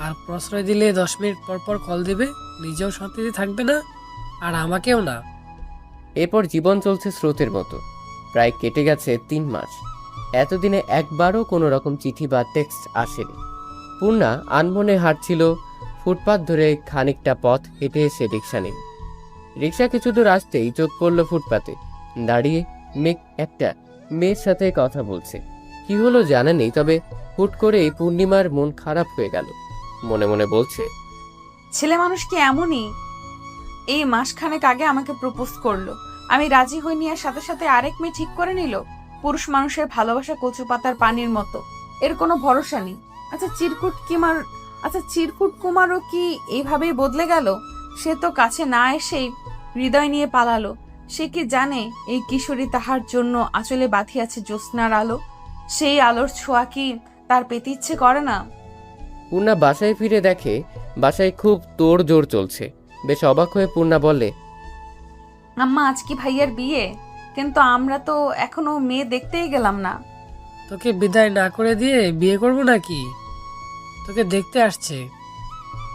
আর প্রশ্রয় দিলে 10 মিনিট পর পর কল দিবে। নিজেও শান্তিতে থাকবে না, আর আমাকেও না। এরপর জীবন চলছে স্রোতের মতো। প্রায় কেটে গেছে 3 মাস। এতদিনে একবারও কোনো রকম চিঠি বা টেক্সট আসেনি। পূর্ণা আনমনে হাঁটছিল ফুটপাত ধরে। খানিকটা পথ হেঁটে এসে রিক্সা নিল। রিক্সা কিছু দূর আসতেই চোখ পড়ল ফুটপাতে দাঁড়িয়ে একটা মেয়ের সাথে কথা বলছে। কি হলো জানা নেই, তবে হুট করে পূর্ণিমার মন খারাপ হয়ে গেল। মনে মনে বলছে, ছেলে মানুষ কি এমনই? এই মাসখানেক আগে আমাকে প্রপোজ করলো, আমি রাজি হইনি, আর সাথে সাথে আরেক মেয়ে ঠিক করে নিল। পুরুষ মানুষের ভালোবাসা কচু পাতার পানির মতো, এর কোনো ভরসা নেই। চিরকুট কুমারও কি এইভাবেই বদলে গেল? সে তো কাছে না এসেই হৃদয় নিয়ে পালালো। সে কি জানে এই কিশোরী তাহার জন্য আঁচলে বাঁধিয়াছে জ্যোৎস্নার আলো? সেই আলোর ছোঁয়া কি তার পেতে ইচ্ছে করে না? পূর্ণা বাসায় ফিরে দেখে বাসায় খুব তোড়জোড় চলছে। বেশ অবাক হয়ে পূর্ণা বলে, আম্মা আজ কি ভাইয়ার বিয়ে? কিন্তু আমরা তো এখনো মেয়ে দেখতেই গেলাম না। তোকে বিদায় না করে দিয়ে বিয়ে করব নাকি? তোকে দেখতে আসছে।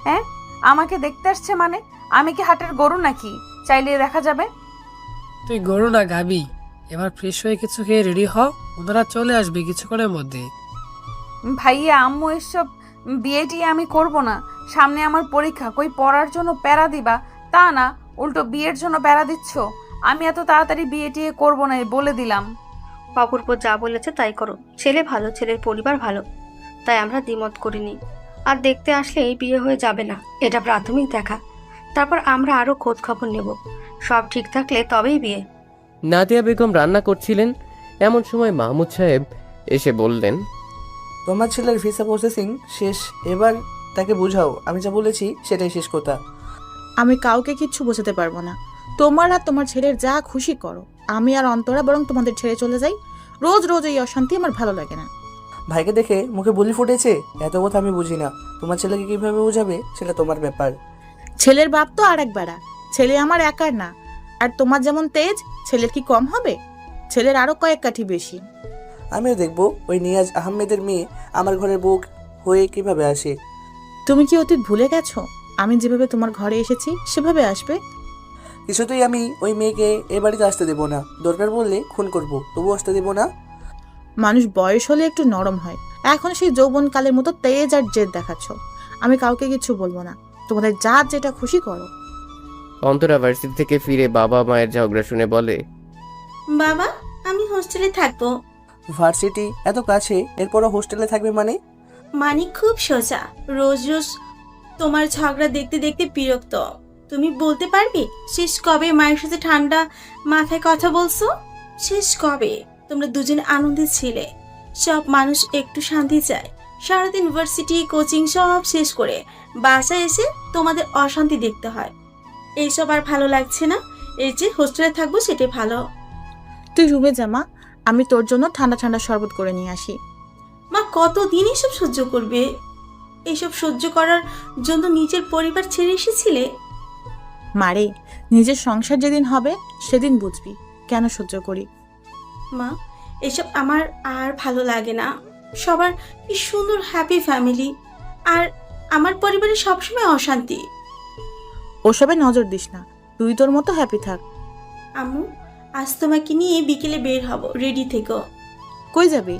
হ্যাঁ, আমাকে দেখতে আসছে মানে? আমি কি হাটের গরু নাকি চাইলে দেখা যাবে? তুই গরু না গাবি। এবার ফ্রেশ হয়ে কিছু খেয়ে রেডি হ, ওনারা চলে আসবে কিছুক্ষণের মধ্যে। ভাইয়া আম্মু এসব বিয়েটি আমি করব না। সামনে আমার পরীক্ষা, কই পড়ার জন্য প্যারা দিবা তা না, উল্টো বিয়ের জন্য প্যারা দিচ্ছ। আমি এত তাড়াতাড়ি বিয়েটি করব না, বলে দিলাম। অপূর্ব যা বলেছে তাই করো। ছেলে ভালো, ছেলের পরিবার ভালো, তাই আমরা দ্বিমত করিনি। আর দেখতে আসলেই বিয়ে হয়ে যাবে না, এটা প্রাথমিক দেখা। তারপর আমরা আরো খোঁজ খবর নেব। সব ঠিক থাকলে তবেই বিয়ে। নাদিয়া বেগম রান্না করছিলেন। এমন সময় মাহমুদ সাহেব এসে বললেন, তোমার ছেলের ভিসা প্রসেসিং শেষ, এবার তাকে বুঝাও আমি যা বলেছি সেটাই শেষ কথা। আমি কাউকে কিচ্ছু বোঝাতে পারবো না। তোমার আর তোমার ছেলের যা খুশি করো। আমি আর অন্তরা বরং তোমাদের ছেড়ে চলে যাই। রোজ রোজ এই অশান্তি আমার ভালো লাগে না। ভাইকে দেখে মুখে বুলি ফুটেছে, এত কথা আমি বুঝি না। তোমার ছেলেকে কিভাবে বোঝাবে সেটা তোমার ব্যাপার। ছেলের বাপ তো আর এক বেড়া, ছেলে আমার একার না। আর তোমার যেমন তেজ, ছেলের কি কম হবে? ছেলের আরো কয়েক কাঠি বেশি। আমিও দেখবো ওই নিয়াজ আহমেদের মেয়ে আমার ঘরের বউ হয়ে কিভাবে আসে। তুমি কি অতীত ভুলে গেছো? আমি যেভাবে তোমার ঘরে এসেছি সেভাবে আসবে। কিছুতেই আমি ওই মেয়েকে এ বাড়িতে আসতে দেবো না। দরকার বললে খুন করব, তবু আসতে দেবো না। মানুষ বয়স হলে একটু নরম হয়, এখন সেই যৌবনকালের মতো তেজ আর জেদ দেখাচ্ছ। আমি কাউকে কিছু বলবো না, তোমাদের যার যেটা খুশি করো। অন্তরা ভার্সিটি থেকে ফিরে বাবা মায়ের ঝগড়া শুনে বলে, বাবা, আমি হোস্টেলে থাকবো। ভার্সিটি এত কাছে, এরপরও হোস্টেলে থাকবে মানে? মানে খুব সোজা, রোজ রোজ তোমার ঝগড়া দেখতে দেখতে বিরক্ত। তুমি বলতে পারবে শেষ কবে মায়ের সাথে ঠান্ডা মাথায় কথা বলছো? শেষ কবে তোমরা দুজনে আনন্দে ছিলে? সব মানুষ একটু শান্তি চায়। সারাদিন ইউনিভার্সিটি কোচিং সব শেষ করে বাসায় এসে তোমাদের অশান্তি দেখতে হয়। এইসব আর ভালো লাগছে না। এই যে হোস্টেলে থাকবো সেটাই ভালো। তুই রুমে যা মা, আমি তোর জন্য ঠান্ডা ঠান্ডা শরবত করে নিয়ে আসি। মা, কতদিন এসব সহ্য করবে? এইসব সহ্য করার জন্য নিজের পরিবার ছেড়ে এসেছিলে? মারে, নিজের সংসার যেদিন হবে সেদিন বুঝবি কেন সহ্য করি। মা, এসব আমার আর ভালো লাগে না। সবার কি সুন্দর হ্যাপি ফ্যামিলি, আর আমার পরিবারে সবসময় অশান্তি। ওসবে নজর দিস না, তুই তোর মতো হ্যাপি থাক। আম্মু, আজ তোমাকে নিয়ে বিকেলে বের হব, রেডি থেকো। কই যাবি?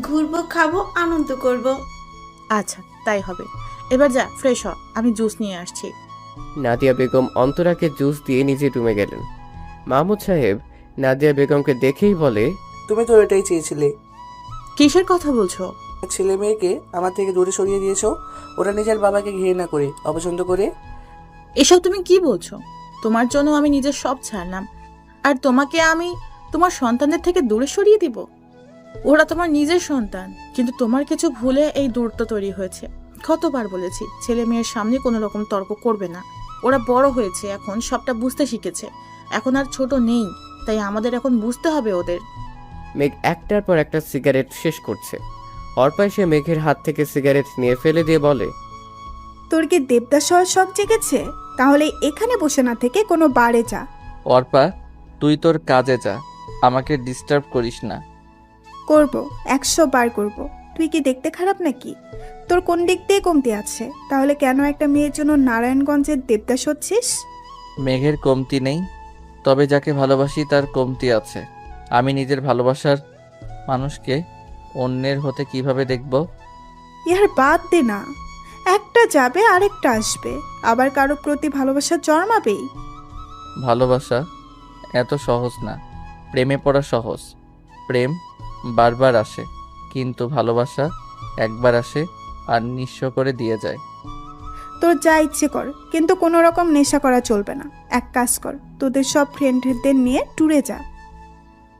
ঘুরবো, খাবো, আনন্দ করব। আচ্ছা, তাই হবে। এবার যা, ফ্রেশ হ, আমি জুস নিয়ে আসছি। নাদিয়া বেগম অন্তরাকে জুস দিয়ে নিজে রুমে গেলেন। মাহমুদ সাহেব নাদিয়া বেগমকে দেখেই বলে, তুমি তো এটাই চেয়েছিলে। কিসের কথা বলছো? ছেলে মেয়েকে আমার থেকে দূরে সরিয়ে দিয়েছো। ওরা নিজের বাবাকে ঘৃণা করে, অপছন্দ করে। এসব তুমি কি বলছো? তোমার জন্য আমি নিজের সব ছাড়লাম, আর তোমাকে আমি তোমার সন্তানদের থেকে দূরে সরিয়ে দিব? ওরা তোমার নিজের সন্তান, কিন্তু তোমার কিছু ভুলে এই দূরত্ব তৈরি হয়েছে। কতবার বলেছি ছেলে মেয়ের সামনে কোনো রকম তর্ক করবে না। ওরা বড় হয়েছে, এখন সবটা বুঝতে শিখেছে, এখন আর ছোট নেই, তাই আমাদের এখন বুঝতে হবে ওদের। মেঘ একটার পর একটা সিগারেট শেষ করছে। অর্পা এসে মেঘের হাত থেকে সিগারেট নিয়ে ফেলে দিয়ে বলে, তোর কি দেবদাস হওয়ার শখ জেগেছে? তাহলে এখানে বসে না থেকে কোনো বারে যা। অর্পা, তুই তোর কাজে যা, আমাকে ডিস্টার্ব করিস না। করব, 100 বার করব। তুই কি দেখতে খারাপ নাকি? তোর কোন দিক দিয়ে কমতি আছে? তাহলে কেন একটা মেয়ের জন্য নারায়ণগঞ্জের দেবদাস হচ্ছিস? মেঘের কমতি নেই, তবে যাকে ভালোবাসি তার কমতি আছে। আমি নিজের ভালোবাসার মানুষকে অন্যের হতে কিভাবে দেখব? ইয়ার বাদ দে না, একটা যাবে আরেকটা আসবে, আবার কারো প্রতি ভালোবাসা জন্মাবেই। ভালোবাসা এত সহজ না। প্রেমে পড়া সহজ, প্রেম বারবার আসে, কিন্তু ভালোবাসা একবার আসে আর নিঃস্ব করে দিয়ে যায়। তোর যা ইচ্ছে কর, কিন্তু কোনো রকম নেশা করা চলবে না। এক কাজ কর, তোদের সব ফ্রেন্ডদের নিয়ে ট্যুরে যা।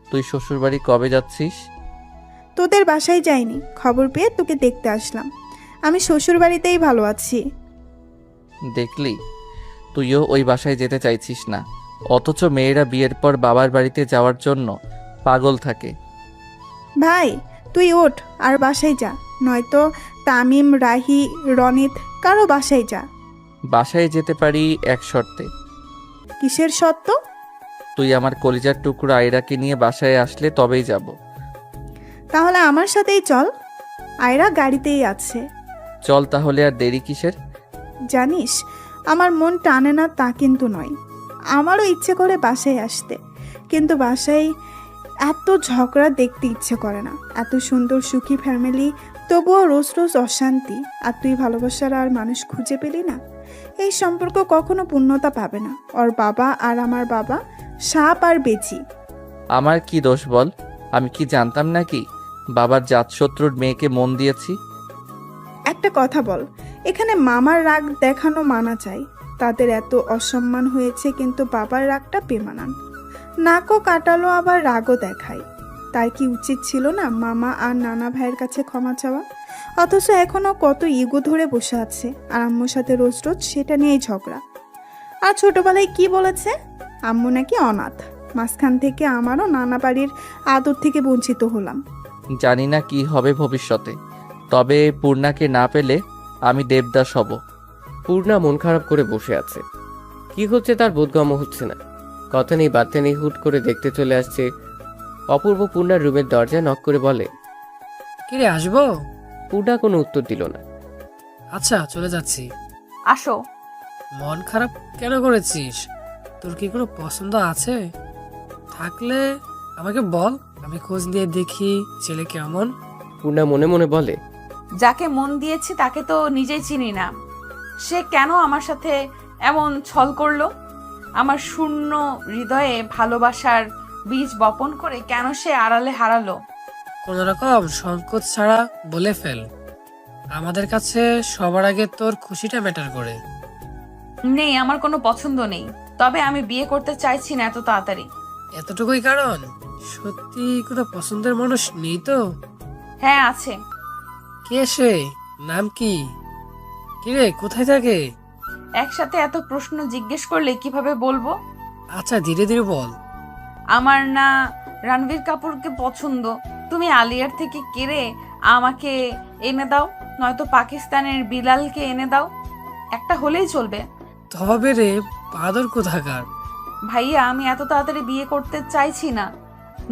তুই শ্বশুরবাড়ি কবে যাচ্ছিস? তোদের বাসায় যাইনি, খবর পেয়ে তোকে দেখতে আসলাম। আমি শ্বশুর বাড়িতেই ভালো আছি। দেখলি, তুইও ওই বাসায় যেতে চাইছিস না, অথচ মেয়েরা বিয়ের পর বাবার বাড়িতে যাওয়ার জন্য পাগল থাকে। ভাই, তুই ওঠ আর বাসায় যা, নয়তো তামিম, রাহি, রনিত কারো বাসায় যা। বাসায় যেতে পারি এক শর্তে। কিসের শর্ত? তুই আমার কলিজার টুকরো আয়রাকে নিয়ে বাসায় আসলে তবেই যাব। তাহলে আমার সাথেই চল, আয়রা গাড়িতেই আছে। চল তাহলে, আর দেরি কিসের? জানিস, আমার মন টানে না তা কিন্তু নয়, আমারও ইচ্ছে করে বাসায় আসতে, কিন্তু বাসায় এত ঝগড়া দেখতে ইচ্ছে করে না। এত সুন্দর সুখী ফ্যামিলি, তবুও রোজ রোজ অশান্তি। আর তুই ভালোবাসার আর মানুষ খুঁজে পেলি না। এই সম্পর্ক কখনো পূর্ণতা পাবে না। ওর বাবা আর আমার বাবা সাপ আর বেচি। আমার কি দোষ বল? আমি কি জানতাম নাকি বাবার জাতশত্রুর মেয়েকে মন দিয়েছি? একটা কথা বল, এখানে মামার রাগ দেখানো মানা চাই। তাদের এত অসম্মান হয়েছে, কিন্তু বাবার রাগটা বেমানান। নাকও কাটালো, আবার রাগও দেখায়। তাই কি উচিত ছিল না মামা আর নানা ভাইয়ের কাছে ক্ষমা চাওয়া? অথচ এখনও কত ইগো ধরে বসে আছে, আর আম্মুর সাথে রোজ রোজ সেটা নিয়েই ঝগড়া। আর ছোটবেলায় কি বলেছে, আম্মু নাকি অনাথ। মাঝখান থেকে আমারও নানা বাড়ির আদর থেকে বঞ্চিত হলাম। জানি না কি হবে ভবিষ্যতে, তবে পূর্ণাকে না পেলে আমি দেবদাস হব। পূর্ণা মন খারাপ করে বসে আছে। কি হচ্ছে তার বোধগম্য হচ্ছে না। কথা নেই বার্তা নেই, হুট করে দেখতে চলে আসছে অপূর্ব পূর্ণার রুমের দরজা নক করে বলে, কিরে আসবো? পূর্ণা কোনো উত্তর দিল না। আচ্ছা চলে যাচ্ছি। আসো। মন খারাপ কেন করেছিস? তোর কি কোনো পছন্দ আছে? থাকলে আমাকে বল, আমি খোঁজ নিয়ে দেখি ছেলে কেমন। পূর্ণা মনে মনে বলে, যাকে মন দিয়েছি তাকে তো নিজেই চিনি না। সে কেন আমার সাথে এমন ছল করলো? আমার শূন্য হৃদয়ে ভালোবাসার বীজ বপন করে কেন সে আড়ালে হারালো? কোন রকম সংকোচ ছাড়া বলে ফেল। আমাদের কাছে সবার আগে তোর খুশিটা ম্যাটার করে। নেই, আমার কোনো পছন্দ নেই। তবে আমি বিয়ে করতে চাইছি না এত তাড়াতাড়ি। এতটুকুই কারণ? সত্যি কোনো পছন্দের মানুষ নেই তো? হ্যাঁ আছে। কে সে? নাম কি? কিরে কোথায় থাকে? একসাথে এত প্রশ্ন জিজ্ঞেস করলে কিভাবে বলবো? আচ্ছা ধীরে ধীরে বল। আমার না রণবীর কাপুরকে পছন্দ। তুমি আলিয়ার থেকে কেড়ে আমাকে এনে দাও, নয়তো পাকিস্তানের বিলালকে এনে দাও। একটা হলেই চলবে। তবে রে বাদর কোথাকার। ভাইয়া আমি এত তাড়াতাড়ি বিয়ে করতে চাইছি না।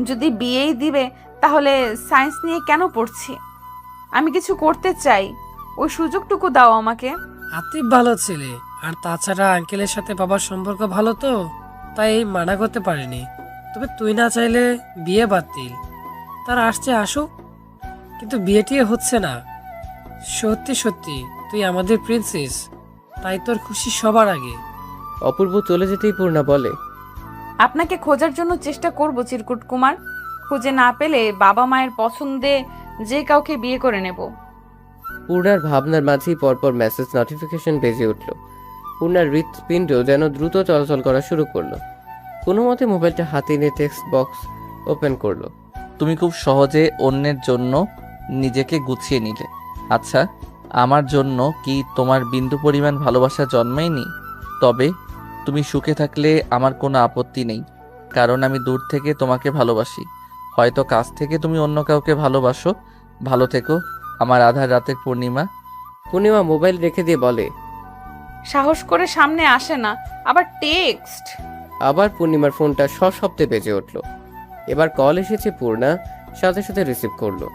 যদি বিয়েই দিবে তাহলে সায়েন্স নিয়ে কেন পড়ছি? আমি কিছু করতে চাই, ওই সুযোগটুকু দাও আমাকে। আতিফ ভালো ছেলে, আর তাছাড়া আঙ্কেলের সাথে বাবার সম্পর্ক ভালো তো, তাই মানা করতে পারিনি। তবে তুই না চাইলে বিয়ে বাতিল। তারা আসছে আসুক, কিন্তু বিয়েটি হচ্ছে না। সত্যি সত্যি তুই আমাদের প্রিন্সেস, তাই তোর খুশি সবার আগে। অপূর্ব চলে যেতেই পূর্ণা বলে, আপনাকে খোঁজার জন্য চেষ্টা করব চিরকুট কুমার। খুঁজে না পেলে বাবা মায়ের পছন্দে যে কাউকে বিয়ে করে নেব। পূর্ণার ভাবনার মাঝেই পরপর মেসেজ নোটিফিকেশন বেজে উঠল। পূর্ণার হৃৎপিণ্ড যেন দ্রুত চলাচল করা শুরু করলো। কোনো মতে মোবাইলটা হাতে নিয়ে টেক্সট বক্স ওপেন করলো। তুমি খুব সহজে অন্যের জন্য নিজেকে গুছিয়ে নিলে। আচ্ছা, আমার জন্য কি তোমার বিন্দু পরিমাণ ভালোবাসা জন্মায়নি? তবে তুমি সুখে থাকলে আমার কোনো আপত্তি নেই, কারণ আমি দূর থেকে তোমাকে ভালোবাসি। হয়তো কাছ থেকে তুমি অন্য কাউকে ভালোবাসো। ভালো থেকো আমার আধার রাতের পূর্ণিমা। পূর্ণিমা মোবাইল রেখে দিয়ে বলে, সাহস করে সামনে আসে না, আবার টেক্সট। আবার পূর্ণিমার ফোনটা সশব্দে বেজে উঠল। এবার কল এসেছে। পূর্ণা সাথে সাথে রিসিভ করলো।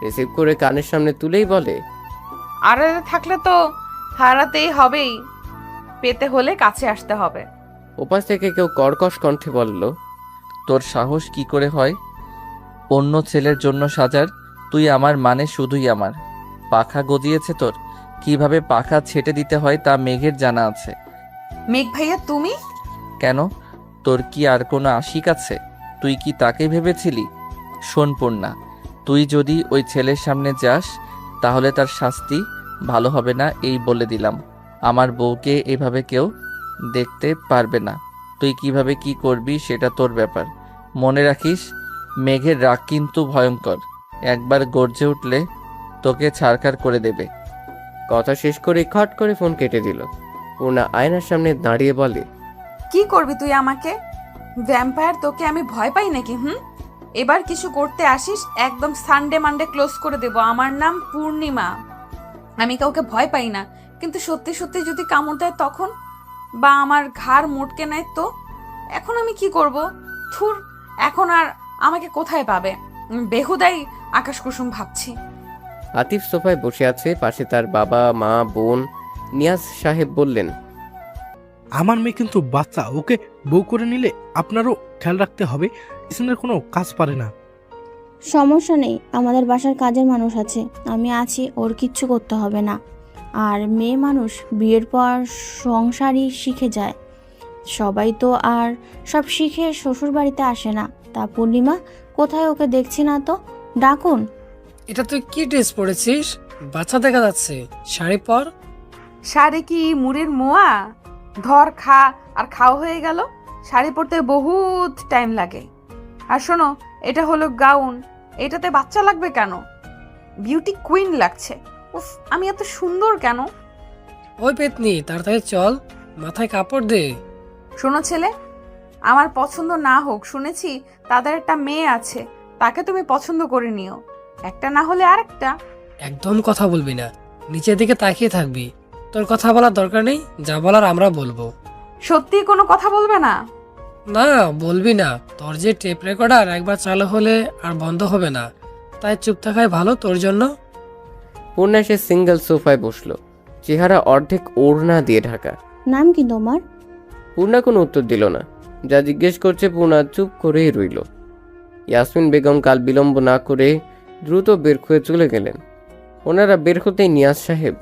রিসিভ করে কানের সামনে তুলেই বলে, আড়ালে থাকলে তো হারাতেই হবেই, পেতে হলে কাছে আসতে হবে। ওপাশ থেকে কেউ কর্কশ কণ্ঠে বলল, তোর সাহস কি করে হয় অন্য ছেলের জন্য সাজার? তুই আমার মানে শুধুই আমার। পাখা গজিয়েছে তোর, কিভাবে পাখা ছেটে দিতে হয় তা মেঘের জানা আছে। মেঘ ভাইয়া তুমি? কেন, তোর কি আর কোনো আশিক আছে? তুই কি তাকে ভেবেছিলি? শোন পূর্ণা, তুই যদি ওই ছেলের সামনে যাস তাহলে তার শাস্তি ভালো হবে না, এই বলে দিলাম। আমার বউকে এভাবে কেউ দেখতে পারবে না। তুই কিভাবে কি করবি সেটা তোর ব্যাপার। মনে রাখিস, মেঘের রাগ কিন্তু ভয়ঙ্কর। একবার গর্জে উঠলে তোকে ছাড়খাড় করে দেবে। কথা শেষ করে খট করে ফোন কেটে দিল। পূর্ণা আয়নার সামনে দাঁড়িয়ে বলে, কি করবি তুই আমাকে? ভ্যাম্পায়ার তোকে আমি ভয় পাই নাকি? এবার কিছু করতে আসিস একদম সানডে মানডে ক্লোজ করে দেব। আমার নাম পূর্ণিমা, আমি কাউকে ভয় পাই না। কিন্তু সত্যি সত্যি যদি কামড় দেয় তখন, বা আমার ঘাড় মোটকে নেয় তো? এখন আমি কি করব? থুর, এখন আর আমাকে কোথায় পাবে? বেহুদাই আকাশ কুসুম ভাবছি। আতিফ সোফায় বসে আছে, পাশে তার বাবা মা বোন। নিয়াজ সাহেব বললেন, আমার মেয়ে কিন্তু বাচ্চা, ওকে বউ করে নিলে আপনারও খেয়াল রাখতে হবে। কিচেনের কোনো কাজ পারে না। সমস্যা নেই, আমাদের বাসার কাজের মানুষ আছে, আমি আছি, ওর কিচ্ছু করতে হবে না। আর মেয়ে মানুষ বিয়ের পর সংসারই শিখে যায়, সবাই তো আর সব শিখে শ্বশুর বাড়িতে আসে না। তা পূর্ণিমা কোথায়? ওকে দেখছি না তো, ডাকুন। এটা তুই কি ড্রেস পরেছিস? বাচ্চা দেখা যাচ্ছে। শাড়ি পর। শাড়ি কি মুড়ির মোয়া? ধর খা, আর খাও হয়ে গেল। শাড়ি পরতে বহুত টাইম লাগে। আর শোনো, এটা হলো গাউন, এটাতে বাচ্চা লাগবে কেন? বিউটি কুইন লাগছে। উফ, আমি এত সুন্দর কেন? ওই পেতনি তাড়াতাড়ি চল, মাথায় কাপড় দে। শোনো ছেলে, আমার পছন্দ না হোক, শুনেছি তাদের একটা মেয়ে আছে, তাকে তুমি পছন্দ করে নিও। একটা না হলে আরেকটা। একদম কথা বলবি না, নিচের দিকে তাকিয়ে থাকবি। তোর কথা বলার দরকার নেই, যা বলার আমরা বলবো। সত্যি কোনো কথা বলবে না? না, বলবি না। তোর যে টেপ রেকর্ডার একবার চালু হলে আর বন্ধ হবে না, তাই চুপ থাকাই ভালো তোর জন্য। পূর্ণা সে সিঙ্গেল সোফায় বসলো, চেহারা অর্ধেক ওড়না দিয়ে ঢাকা। নাম কি তোমার? পূর্ণা কোনো উত্তর দিল না। যা জিজ্ঞেস করছে পূর্ণা চুপ করেই রইল। ইয়াসমিন বেগম কাল বিলম্ব না করে দ্রুত বের হয়ে চলে গেলেন। ওনারা বের হতেই নিয়াজ সাহেব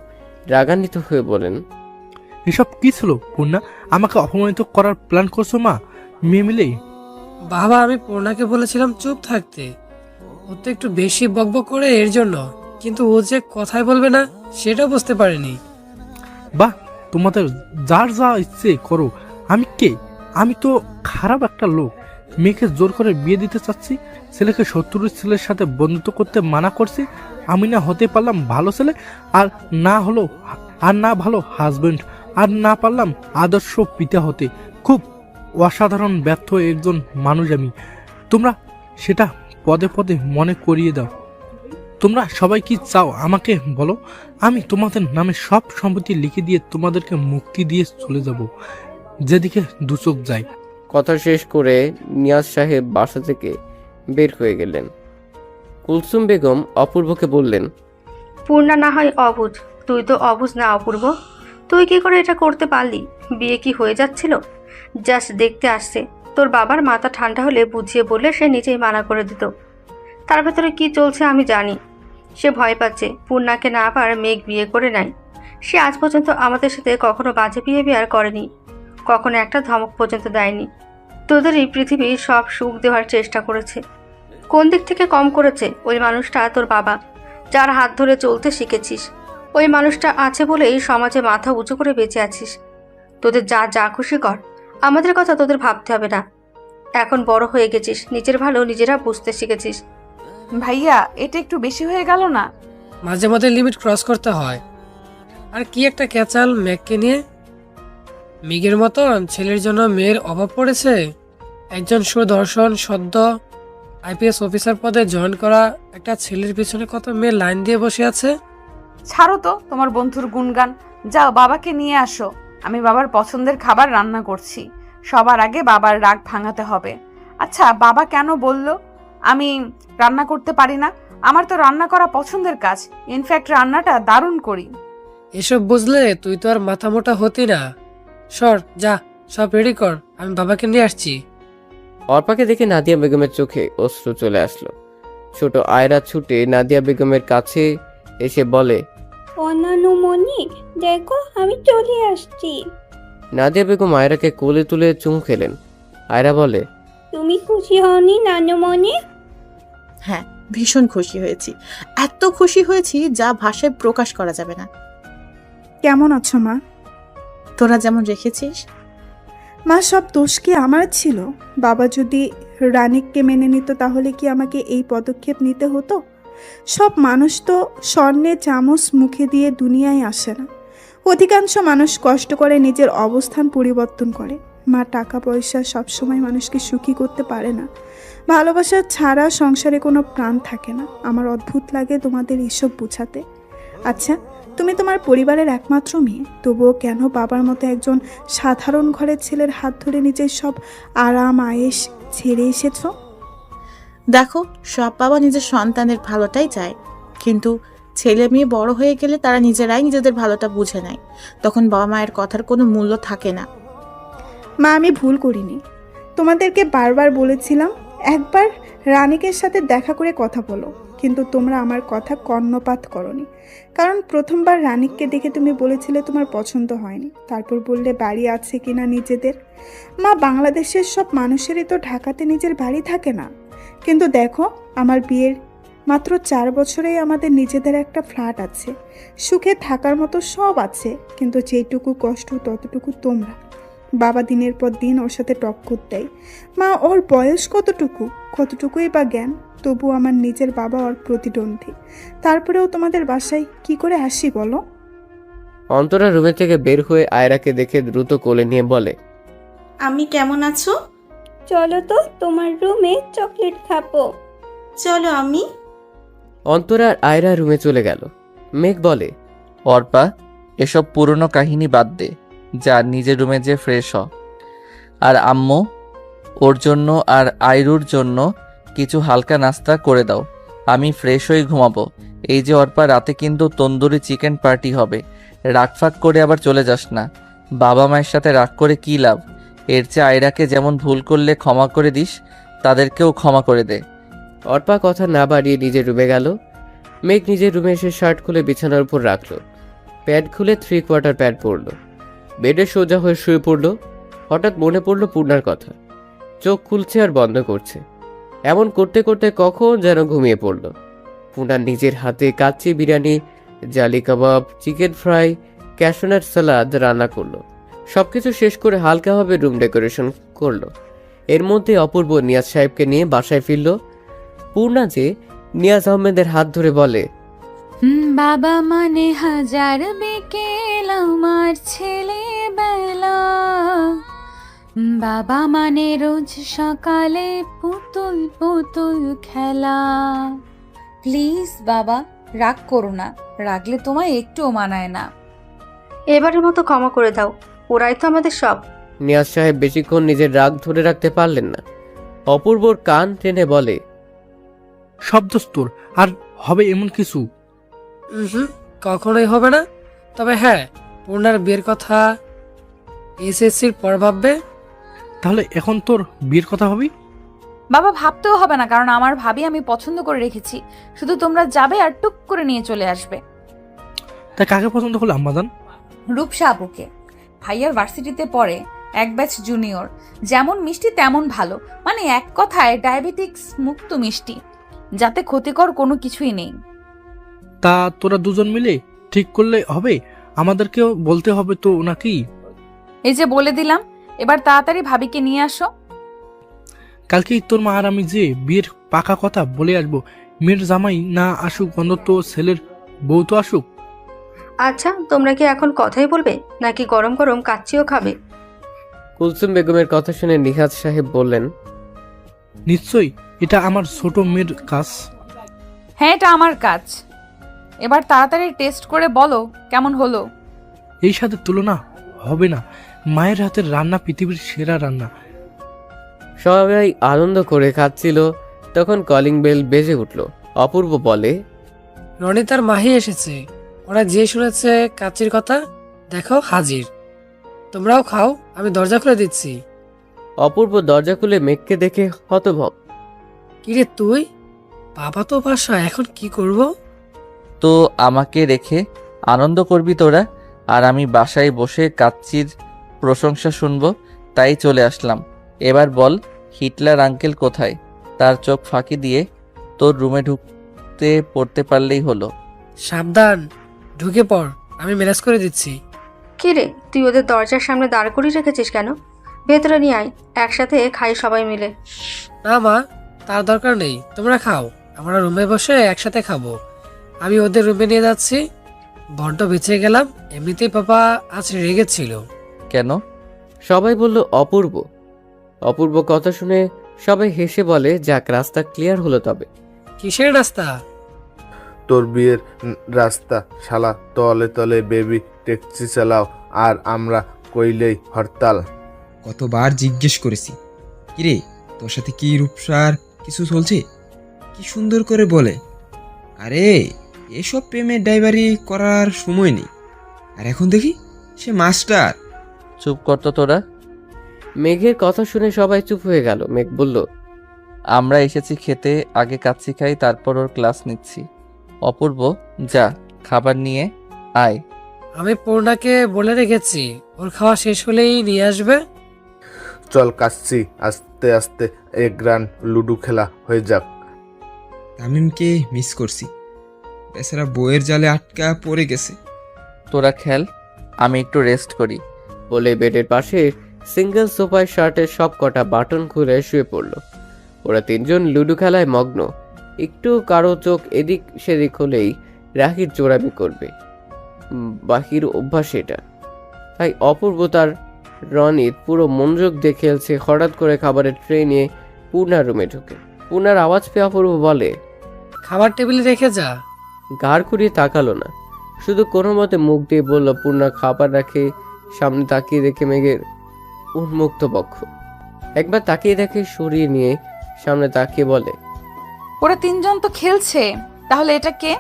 রাগান্বিত হয়ে বলেন, এসব কি ছিল পূর্ণা? আমাকে অপমানিত করার প্ল্যান করছো মা, মেয়ে মিলেই? বাবা, আমি পূর্ণাকে বলেছিলাম চুপ থাকতে। ও তো একটু বেশি বকবক করে এর জন্য, কিন্তু ও যে কথাই বলবে না সেটা বুঝতে পারিনি। বাহ, তোমাদের যার যা ইচ্ছে করো। আমি কে? আমি তো খারাপ একটা লোক। মেয়েকে জোর করে বিয়ে দিতে চাচ্ছি, ছেলেকে শত্রুর ছেলের সাথে বন্ধুত্ব করতে মানা করছি। আমি না হতে পারলাম ভালো ছেলে, আর না ভালো হাজবেন্ড, আর না পারলাম আদর্শ পিতা হতে। খুব অসাধারণ ব্যর্থ একজন মানুষ আমি। তোমরা সেটা পদে পদে মনে করিয়ে দাও। তোমরা সবাই কি চাও আমাকে বলো? আমি তোমাদের নামে সব সম্পত্তি লিখে দিয়ে তোমাদেরকে মুক্তি দিয়ে চলে যাব, যেদিকে দুচোখ যায়। কথা শেষ করে নিয়াজ সাহেব বাসা থেকে বের হয়ে গেলেন। কুলসুম বেগম অপূর্বকে বললেন, পূর্ণা না হয় অবুঝ, তুই তো অবুঝ না অপূর্ব। তুই কি করে এটা করতে পারলি? বিয়ে কি হয়ে যাচ্ছিল? জাস্ট দেখতে আসছে। তোর বাবার মাথা ঠান্ডা হলে বুঝিয়ে বললে সে নিজেই মানা করে দিত। তার ভেতরে কি চলছে আমি জানি। সে ভয় পাচ্ছে পূর্ণাকে না পার মেঘ বিয়ে করে নেয়। সে আজ পর্যন্ত আমাদের সাথে কখনো বাজে বিহেভিয়ার করেনি, কখনো একটা ধমক পর্যন্ত দেয়নি। তোদের এই পৃথিবী সব সুখ দেওয়ার চেষ্টা করেছে। কোন দিক থেকে কম করেছে? ওই মানুষটা তোর বাবা, যার হাত ধরে চলতে শিখেছিস। ওই মানুষটা আছে বলেই সমাজে মাথা উঁচু করে বেঁচে আছিস। তোদের যা যা খুশি কর, আমাদের কথা তোদের ভাবতে হবে না। এখন বড় হয়ে গেছিস, নিজের ভালো নিজেরা বুঝতে শিখেছিস। ভাইয়া, এটা একটু বেশি হয়ে গেল না? মাঝে মাঝে লিমিট ক্রস করতে হয়। আর কি একটা ক্যাচাল মেঘকে নিয়ে। মেঘের মতন ছেলের জন্য মেয়ের অভাব পড়েছে। একজন সুদর্শন সদ্য আইপিএস অফিসার পদে জয়েন করা একটা ছেলের পিছনে কত মেয়ে লাইন দিয়ে বসে আছে। ছাড়ো তো তোমার বন্ধুর গুণগান। যাও বাবাকে নিয়ে আসো, আমি বাবার পছন্দের খাবার রান্না করছি। সবার আগে বাবার রাগ ভাঙাতে হবে। আচ্ছা, বাবা কেন বলল আমি রান্না করতে পারি না? আমার তো রান্না করা পছন্দের কাজ। ইনফ্যাক্ট রান্নাটা দারুণ করি। এসব বুঝলে তুই তো আর মাথা মোটা হতি না। সর, যা, সব রেডি কর, আমি বাবাকে নিয়ে আসছি। অর্পাকে দেখে নাদিয়া বেগমের চোখে অশ্রু চলে আসলো। ছোট আয়রা ছুটে নাদিয়া বেগমের কাছে এসে বলে, অনানুমনি, দেখো আমি চলে আসছি। নাদিয়া বেগম আয়রাকে কোলে তুলে চুমু খেলেন। আয়রা বলে, তুমি খুশি হওনি নানুমনি? হ্যাঁ, ভীষণ খুশি হয়েছি। এত খুশি হয়েছি যা ভাষায় প্রকাশ করা যাবে না। কেমন আছো মা? তোরা যেমন রেখেছিস। মা, সব দোষ কি আমার ছিল? বাবা যদি রানিককে মেনে নিত তাহলে কি আমাকে এই পদক্ষেপ নিতে হতো? সব মানুষ তো স্বর্ণের চামচ মুখে দিয়ে দুনিয়ায় আসে না। অধিকাংশ মানুষ কষ্ট করে নিজের অবস্থান পরিবর্তন করে। মা, টাকা পয়সা সবসময় মানুষকে সুখী করতে পারে না। ভালোবাসা ছাড়া সংসারে কোনো প্রাণ থাকে না। আমার অদ্ভুত লাগে তোমাদের এইসব বোঝাতে। আচ্ছা, তুমি তোমার পরিবারের একমাত্র মেয়ে, তবুও কেন বাবার মতো একজন সাধারণ ঘরের ছেলের হাত ধরে নিজের সব আরাম আয়েশ ছেড়ে এসেছো? দেখো, সব বাবা নিজের সন্তানের ভালোটাই চায়, কিন্তু ছেলে মেয়ে বড় হয়ে গেলে তারা নিজেরাই নিজেদের ভালোটা বুঝে নেয়। তখন বাবা মায়ের কথার কোনো মূল্য থাকে না। মা, আমি ভুল করিনি। তোমাদেরকে বারবার বলেছিলাম একবার রানিকের সাথে দেখা করে কথা বলো, কিন্তু তোমরা আমার কথা কর্ণপাত করনি। কারণ প্রথমবার রানিককে দেখে তুমি বলেছিলে তোমার পছন্দ হয়নি, তারপর বললে বাড়ি আছে কিনা নিজেদের। মা, বাংলাদেশের সব মানুষেরই তো ঢাকাতে নিজের বাড়ি থাকে না। কিন্তু দেখো, আমার বিয়ের মাত্র 4 বছরেই আমাদের নিজেদের একটা ফ্ল্যাট আছে, সুখে থাকার মতো সব আছে। কিন্তু যেটুকু কষ্ট ততটুকু তোমরা। বাবা দিনের পর দিন ওর সাথে টক্কর দেয়। মা, ওর বয়স কতটুকুই বা জ্ঞান, তবু আমার নিজের বাবা ওর প্রতিদ্বন্দ্বী। তারপরেও তোমাদের বাসায় কি করে আসি বলো? অন্তরা রুমে থেকে বের হয়ে আয়রাকে দেখে দ্রুত কোলে নিয়ে বলে, আমি কেমন আছো? চলো তো তোমার রুমে চকলেট খাবো। চলো। আমি অন্তরা আর আয়রা রুমে চলে গেল। মেঘ বলে, অর্পা, এসব পুরনো কাহিনী বাদ দে, যা নিজের রুমে যে ফ্রেশ হ। আর আম্মু, ওর জন্য আর আইরুর জন্য কিছু হালকা নাস্তা করে দাও। আমি ফ্রেশ হয়ে ঘুমাবো। এই যে অর্পা, রাতে কিন্তু তন্দুরি চিকেন পার্টি হবে। রাগ ফাগ করে আবার চলে যাস না। বাবা মায়ের সাথে রাগ করে কী লাভ? এর চেয়ে আয়রাকে যেমন ভুল করলে ক্ষমা করে দিস, তাদেরকেও ক্ষমা করে দে। অর্পা কথা না বাড়িয়ে নিজের রুমে গেল। মেঘ নিজের রুমে এসে শার্ট খুলে বিছানার উপর রাখলো। প্যান্ট খুলে 3/4 প্যান্ট পরলো। বেডে সোজা হয়ে শুয়ে পড়লো। হঠাৎ মনে পড়লো পূর্ণার কথা। চোখ খুলছে আর বন্ধ করছে। এমন করতে করতে কখন যেন ঘুমিয়ে পড়লো। পূর্ণার নিজের হাতে কাচ্চি বিরিয়ানি, জালি কাবাব, চিকেন ফ্রাই, ক্যাশনাট সালাদ রান্না করলো। সবকিছু শেষ করে হালকাভাবে রুম ডেকোরেশন করলো। এর মধ্যে অপূর্ব নিয়াজ সাহেবকে নিয়ে বাসায় ফিরল। পূর্ণা যে নিয়াজ আহমেদের হাত ধরে বলে, বাবা মানে হাজার বিকেল আমার ছেলেবেলা, বাবা মানে রোজ সকালে পুতুল পুতুল খেলা। প্লিজ বাবা, রাগ করো না। রাগলে তোমায় একটুও মানায় না। এবারের মতো ক্ষমা করে দাও, ওরাই তো আমাদের সব। নিয়াজ সাহেব বেশিক্ষণ নিজের রাগ ধরে রাখতে পারলেন না। অপূর্বর কান টেনে বলে, শব্দ তোর আর হবে এমন কিছু? কখনোই হবে না। তবে হ্যাঁ, পূর্ণার বিয়ের কথা এসএসসির পর ভাববে। তাহলে এখন তোর বিয়ের কথা হবি? বাবা, ভাবতেও হবে না, কারণ আমার ভাবি আমি পছন্দ করে রেখেছি। শুধু তোমরা যাবে আর টুক করে নিয়ে চলে আসবে। তাই কাকে পছন্দ করলে আম্মাজান? রূপসা আপুকে। ভাইয়ার ভার্সিটিতে পড়ে, এক ব্যাচ জুনিয়র। যেমন মিষ্টি তেমন ভালো, মানে এক কথায় ডায়াবেটিক্স মুক্ত মিষ্টি, যাতে ক্ষতিকর কোনো কিছুই নেই। তা তোরা দুজন মিলে ঠিক করলে হবে? আমাদেরকেও বলতে হবে তো নাকি? এই যে বলে দিলাম, এবার তাড়াতাড়ি ভাবিকে নিয়ে আসো। কালকেই তোর মা আর আমি যে বিয়ের পাকা কথা বলে আসবো। মেয়ের জামাই না আসুক, অন্তত ছেলের বউ তো আসুক। আচ্ছা, তোমরা কি এখন কথাই বলবে নাকি গরম গরম কাচ্চিও খাবে? কুলসুম বেগমের কথা শুনে নিহাজ সাহেব বললেন, নিশ্চয়ই এটা আমার ছোট মেয়ের কাজ। হ্যাঁ, এটা আমার কাজ। এবার তাড়াতাড়ি টেস্ট করে বলো কেমন হলো। এই সাথে তুলনা হবে না। মায়ের হাতের রান্না পৃথিবীর সেরা রান্না। সবাই আনন্দ করে খাচ্ছিল। তখন কলিং বেল বেজে উঠল। অপূর্ব বলে, রনিতার মাহি এসেছে। ওরা যে শুনেছে কাচ্চির কথা, দেখো হাজির। তোমরাও খাও, আমি দরজা খুলে দিচ্ছি। অপূর্ব দরজা খুলে মেঘকে দেখে হতভম্ব। কিরে তুই? বাবা তো বাসা, এখন কি করব? তো আমাকে রেখে আনন্দ করবি তোরা, আর আমি বাসায় বসে কাচ্চির প্রশংসা শুনবো, তাই চলে আসলাম। এবার বল, হিটলার আঙ্কেল কোথায়? তার চোখ ফাঁকি দিয়ে তোর রুমে ঢুকতে পড়তে পারলেই হলো। সাবধান, ঢুকে পড়, আমি ম্যানেজ করে দিচ্ছি। কি রে, তুই ওদের দরজার সামনে দাঁড় করিয়ে রেখেছিস কেন? ভেতরে নিয়ে আয়, একসাথে খাই সবাই মিলে। না মা, তার দরকার নেই, তোমরা খাও। আমরা রুমে বসে একসাথে খাবো। আমি ওদের রুমে নিয়ে যাচ্ছি। বড্ড বেঁচে গেলাম। এমনিতেই পাপা আজ রেগেছিল। কেন? সবাই বলল অপূর্ব। অপূর্ব কথা শুনে সবাই হেসে বলে, যাক, রাস্তা ক্লিয়ার হলো। তবে কিসের রাস্তা? তোর বিয়ের রাস্তা। শালা তলে তলে বেবি ট্যাক্সি চালাও, আর আমরা কইলেই হরতাল। কতবার জিজ্ঞেস করেছি, কিরে তোর সাথে কি রূপসার কিছু চলছে? কি সুন্দর করে বলে, আরে এসব প্রেমের ড্রাইভারি করার সময় নেই। আর এখন দেখি সে মাস্টার। চুপ কর তো তোরা। মেঘের কথা শুনে সবাই চুপ হয়ে গেল। মেঘ বলল, আমরা এসেছি খেতে, আগে কাচ্চি খাই, তারপর ওর ক্লাস নিচ্ছি। অপূর্ব, যা খাবার নিয়ে আয়। আমি পূর্ণাকে বলে রেখেছি, ওর খাওয়া শেষ হলেই নিয়ে আসবে। চল কাচ্চি, আস্তে আস্তে এক গ্রান্ড লুডো খেলা হয়ে যাক। তামিমকে মিস করছি, বেচারা বইয়ের জালে আটকা পড়ে গেছে। তোরা খেল, আমি একটু রেস্ট করি। বলে বেডের পাশে সিঙ্গেল সোফায় শার্টের সব কটা বাটন খুলে শুয়ে পড়ল। ওরা তিনজন লুডো খেলায় মগ্ন। একটু কারো চোখ এদিক সেদিক হলেই রাখির চোরামি করবে। বাকির অভ্যাস এটা। তাই অপূর্ব তার রনিত পুরো মনোযোগ দিয়ে খেলছে। হঠাৎ করে খাবারের ট্রে নিয়ে পূর্ণার রুমে ঢোকে। পূর্ণার আওয়াজ পেয়ে অপূর্ব বলে, খাবার টেবিলে রেখে যা। ঘাড় ঘুরিয়ে তাকালো না। শুধু কোনো মতে মুখ দিয়ে বলল, পূর্ণা খাবার রাখে সামনে তাকিয়ে দেখে মেঘের উন্মুক্ত বক্ষ। একবার তাকিয়ে দেখে সরিয়ে নিয়ে সামনে তাকিয়ে বলে, ওরা তিনজন তো খেলছে, তাহলে এটা কে?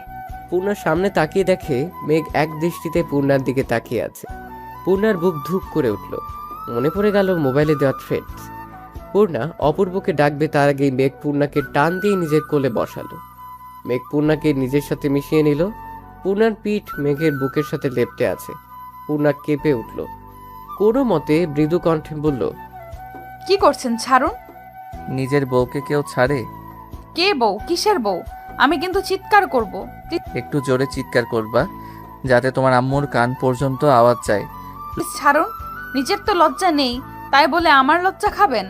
পূর্ণার সামনে তাকিয়ে দেখে মেঘ এক দৃষ্টিতে পূর্ণার দিকে তাকিয়ে আছে। পূর্ণার বুক ধুক করে উঠল। মনে পড়ে গেল মোবাইলে দেওয়া থ্রেডস। পূর্ণা অপূর্বকে ডাকবে তার আগেই মেঘ পূর্ণাকে টান দিয়ে নিজের কোলে বসালো। মেঘ পূর্ণাকে নিজের সাথে মিশিয়ে নিল। পূর্ণার পিঠ মেঘের বুকের সাথে লেপ্টে আছে। পূর্ণা কেঁপে উঠল। কোনো মতে মৃদু কণ্ঠে বলল, কি করছেন? ছাড়ুন। নিজের বউকে কেউ ছাড়ে? কে বউ? কিসের বউ? আমি কিন্তু চিৎকার করব। একটু জোরে চিৎকার করবা, যাতে তোমার আম্মুর কান পর্যন্ত আওয়াজ যায়। প্লিজ ছাড়ুন। নিজের তো লজ্জা নেই, তাই বলে আমার লজ্জা খাবেন?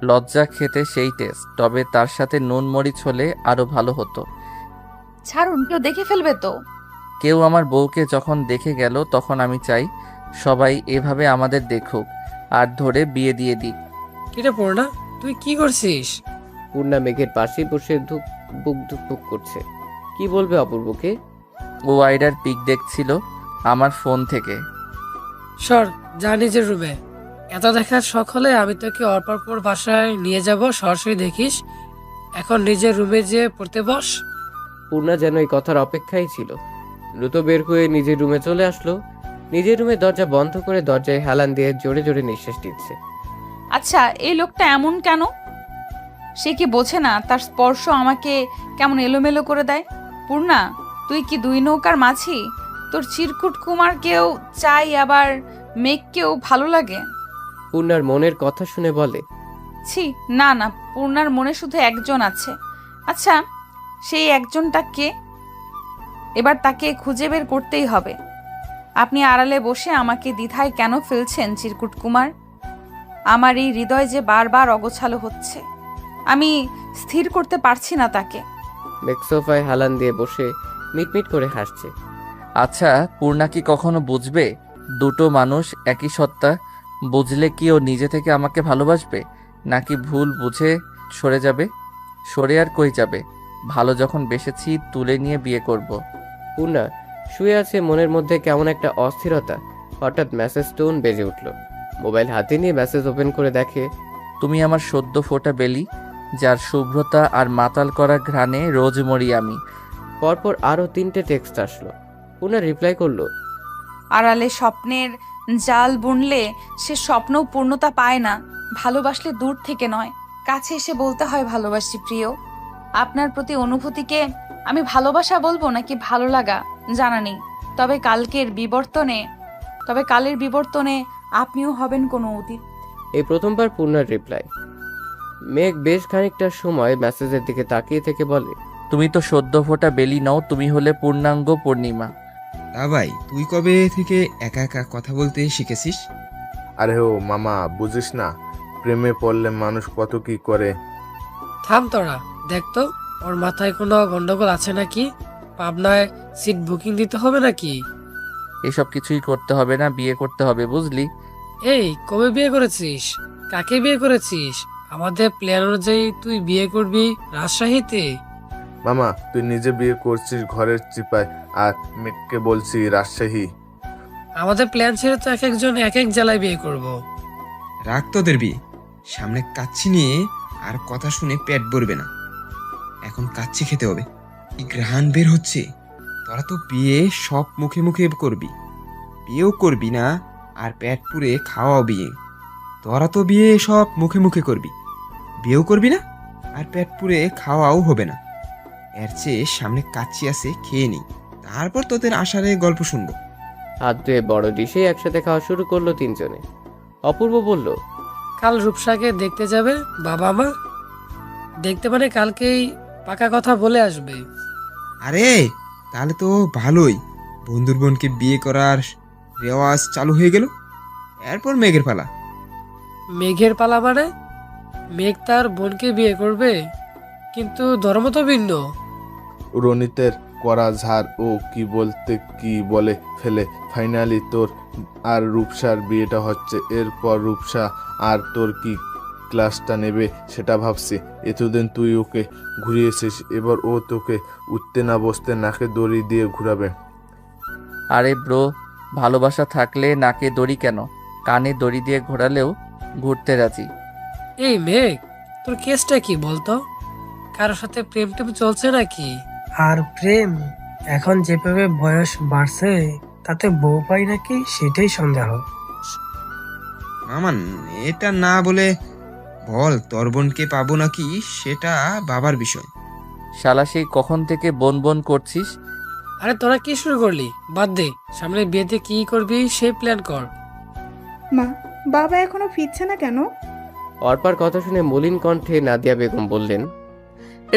লজ্জা খেতে সেই টেস্ট, তবে তার সাথে নুন মরিচ হলে আরো ভালো হতো। ছাড়ুন, কেউ দেখে ফেলবে তো। কেউ আমার বউকে যখন দেখে গেল, তখন আমি চাই সবাই এভাবে আমাদের দেখুক আর ধরে বিয়ে দিয়ে দিক। কিরে পূর্ণা, তুই কি করছিস? পূর্ণা মেঘের পাশে বসে বুক ধুক করছে। কি বলবে অপূর্বকে? ও আইডার পিক দেখছিল আমার ফোন থেকে। সর, যা নিজের রুমে। এত দেখার শখ হলে আমি তোকে অপরপর বাসায় নিয়ে যাব, সরাসরি দেখিস। এখন নিজের রুমে যেয়ে পড়তে বস। পূর্ণা যেন এই কথার অপেক্ষায় ছিল। দ্রুত বের হয়ে নিজের রুমে চলে আসলো। নিজের রুমে দরজা বন্ধ করে দরজায় হেলান দিয়ে জোরে জোরে নিঃশ্বাস দিচ্ছে। আচ্ছা, এই লোকটা এমন কেন? সে কি বোঝে না তার স্পর্শ আমাকে কেমন এলোমেলো করে দেয়? পূর্ণা, তুই কি দুই নৌকার মাঝি? তোর চিরকুট কুমারকেও চাই, আবার মেঘকেও ভালো লাগে। পূর্ণার মনের কথা শুনে বলে, ছি, না না, পূর্ণার মনে শুধু একজন আছে। আচ্ছা, সেই একজনটা কে? এবার তাকে খুঁজে বের করতেই হবে। আপনি আড়ালে বসে আমাকে দ্বিধায় কেন ফেলছেন চিরকুট কুমার? আমার এই হৃদয় যে বারবার অগোছালো হচ্ছে, আমি স্থির করতে পারছি না তাকে। মেঘ সোফায় হেলান দিয়ে বসে মিটমিট করে হাসছে। আচ্ছা, পূর্ণা কি কখনো বুঝবে দুটো মানুষ একই সত্তা? বুঝলে কি ও নিজে থেকে আমাকে ভালোবাসবে, নাকি ভুল বুঝে সরে যাবে? সরে আর কই যাবে? ভালো যখন বেসেছি, তুলে নিয়ে বিয়ে করব। পূর্ণা শুয়ে আছে, মনের মধ্যে কেমন একটা অস্থিরতা। হঠাৎ মেসেজ টোন বেজে উঠল। মোবাইল হাতে নিয়ে মেসেজ ওপেন করে দেখে, তুমি আমার সদ্য ফোটা বেলি, যার শুভ্রতা আর মাতাল করা ঘ্রাণে রোজ মরি আমি। পরপর আরো 3টে টেক্সট আসলো। পূর্ণা রিপ্লাই করলো, আড়ালে স্বপ্নের জাল বুনলে সে স্বপ্নও পূর্ণতা পায় না। ভালোবাসলে দূর থেকে নয়, কাছে এসে বলতে হয় ভালোবাসি প্রিয়। আপনার প্রতি অনুভূতিকে আমি ভালোবাসা বলবো নাকি ভালো লাগা জানা নেই, তবে কালের বিবর্তনে আপনিও হবেন কোনো অতীত। এই প্রথমবার পূর্ণার রিপ্লাই। মেঘ বেশ খানিকটা সময় মেসেজের দিকে তাকিয়ে থেকে বলে, তুমি তো সদ্য ফোটা বেলি নও, তুমি হলে পূর্ণাঙ্গ পূর্ণিমা। তা ভাই, তুই কবে থেকে একা একা কথা বলতে শিখেছিস? আরে ও মামা, বুঝিস না, প্রেমে পড়লে মানুষ কত কি করে। থাম তোরা, দেখ তো ওর মাথায় কোনো গন্ডগোল আছে নাকি? পাবনায় সিট বুকিং দিতে হবে নাকি? এসব কিছুই করতে হবে না, বিয়ে করতে হবে, বুঝলি? এই, কবে বিয়ে করেছিস? কাকে বিয়ে করেছিস? আমাদের প্ল্যান অনুযায়ী তুই বিয়ে করবি রাজশাহীতে। মামা, তুই নিজে বিয়ে করছিস ঘরের চিপায়, আর মেঘকে বলছি রাজশাহী। আমাদের প্ল্যান ছিল তো এক একজন এক এক জেলায় বিয়ে করব। রাখ তোদের বিয়ে। সামনে কাচ্চি নিয়ে আর কথা শুনে পেট ভরবে না। এখন কাচ্চি খেতে হবে। কি ঘ্রাণ বের হচ্ছে! তোরা তো বিয়ে সব মুখে মুখে করবি, বিয়েও করবি না, আর পেট পুরে খাওয়াও বিয়ে। তোরা তো বিয়ে সব মুখে মুখে করবি, বিয়েও করবি না, আর পেট পুরে খাওয়াও হবে না। এর চেয়ে সামনে কাচ্চি আছে, খেয়ে নি, তারপর তোদের আসারে গল্প শুনবো। হাত ধুয়ে বড় ডিশে একসাথে খাওয়া শুরু করলো 3জনে। অপূর্ব বলল, কাল রূপসাকে দেখতে যাবে বাবা মা? দেখতে মানে কালকেই পাকা কথা বলে আসবে। আরে তাহলে তো ভালোই, বন্ধুর বোনকে বিয়ে করার রেওয়াজ চালু হয়ে গেল। এরপর মেঘের পালা। মেঘের পালা মানে? মেঘ তার বোনকে বিয়ে করবে, কিন্তু ধর্ম তো ভিন্ন। রনিতের করা ঝাড় ও কি বলতে কি বলে ফেলে। ফাইনালি তোর আর রূপসার বিয়েটা হচ্ছে। এরপর রূপসা আর তোর কি ক্লাসটা নেবে সেটা ভাবছি। এতদিন তুই ওকে ঘুরিয়েছিস, এবার ও তোকে উঠতে না বসতে নাকে দড়ি দিয়ে ঘুরাবে। আরে ব্রো, ভালোবাসা থাকলে নাকে দড়ি কেন, কানে দড়ি দিয়ে ঘোরালেও ঘুরতে রাজি। এই মেঘ, তোর কেসটা কি বলতো? কারোর সাথে প্রেম টেম চলছে নাকি? আর প্রেম এখন যেভাবে বয়স বাড়ছে তাতে বউ পাই নাকি সেটাই সন্দেহ। মামান, এটা না বলে বল তোর বোনকে পাবো নাকি, সেটা বাবার বিষয়। শালা সেই কখন থেকে বন বন করছিস? আরে তোরা কি শুরু করলি? বাদ দে, সামনে বিয়েতে কি করবি সে প্ল্যান কর। মা, বাবা এখনো ফিরছে না কেন? অর্পার কথা শুনে মলিন কণ্ঠে নাদিয়া বেগম বললেন,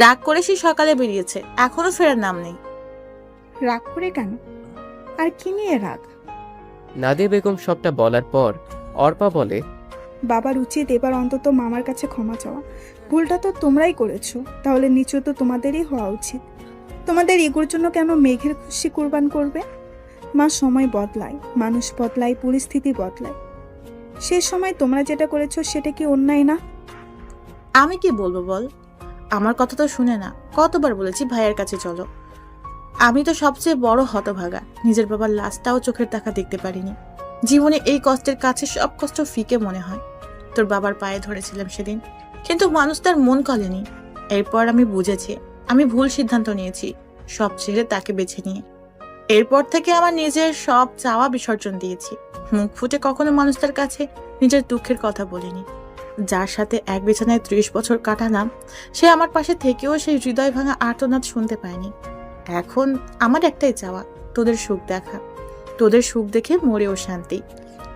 রাগ করে সে সকালে বেরিয়েছে, এখনো ফেরার নাম নেই। রাগ করে কেন? আর কি নিয়ে রাগ? নাদিয়া বেগম সবটা বলার পর অর্পা বলে, বাবার উচিত এবার অন্তত মামার কাছে ক্ষমা চাওয়া। ভুলটা তো তোমরাই করেছো, তাহলে নিচু তো তোমাদেরই হওয়া উচিত। তোমাদের ইগোর জন্য কেন মেঘের খুশি কুরবান করবে? মা, সময় বদলায়, মানুষ বদলায়, পরিস্থিতি বদলায়। সে সময় তোমরা যেটা করেছো সেটা কি অন্যায় না? আমি কি বলবো বল? আমার কথা তো শুনে না। কতবার বলেছি ভাইয়ের কাছে চলো। আমি তো সবচেয়ে বড় হতভাগা, নিজের বাবার লাশটাও চোখের দেখা দেখতে পারিনি। জীবনে এই কষ্টের কাছে সব কষ্ট ফিকে মনে হয়। তোর বাবার পায়ে ধরেছিলাম সেদিন, কিন্তু মানুষ তার মন কলেনি। এরপর আমি বুঝেছি আমি ভুল সিদ্ধান্ত নিয়েছি, সব ছেড়ে তাকে বেছে নিয়ে। এরপর থেকে আমার নিজের সব চাওয়া বিসর্জন দিয়েছি। মুখ ফুটে কখনো মানুষটার কাছে নিজের দুঃখের কথা বলিনি। যার সাথে এক বিছানায় 30 বছর কাটালাম, সে আমার পাশে থেকেও সেই হৃদয় ভাঙা আর্তনাদ শুনতে পায়নি। এখন আমার একটাই চাওয়া, তোদের সুখ দেখা, তোদের সুখ দেখে মরেও শান্তি।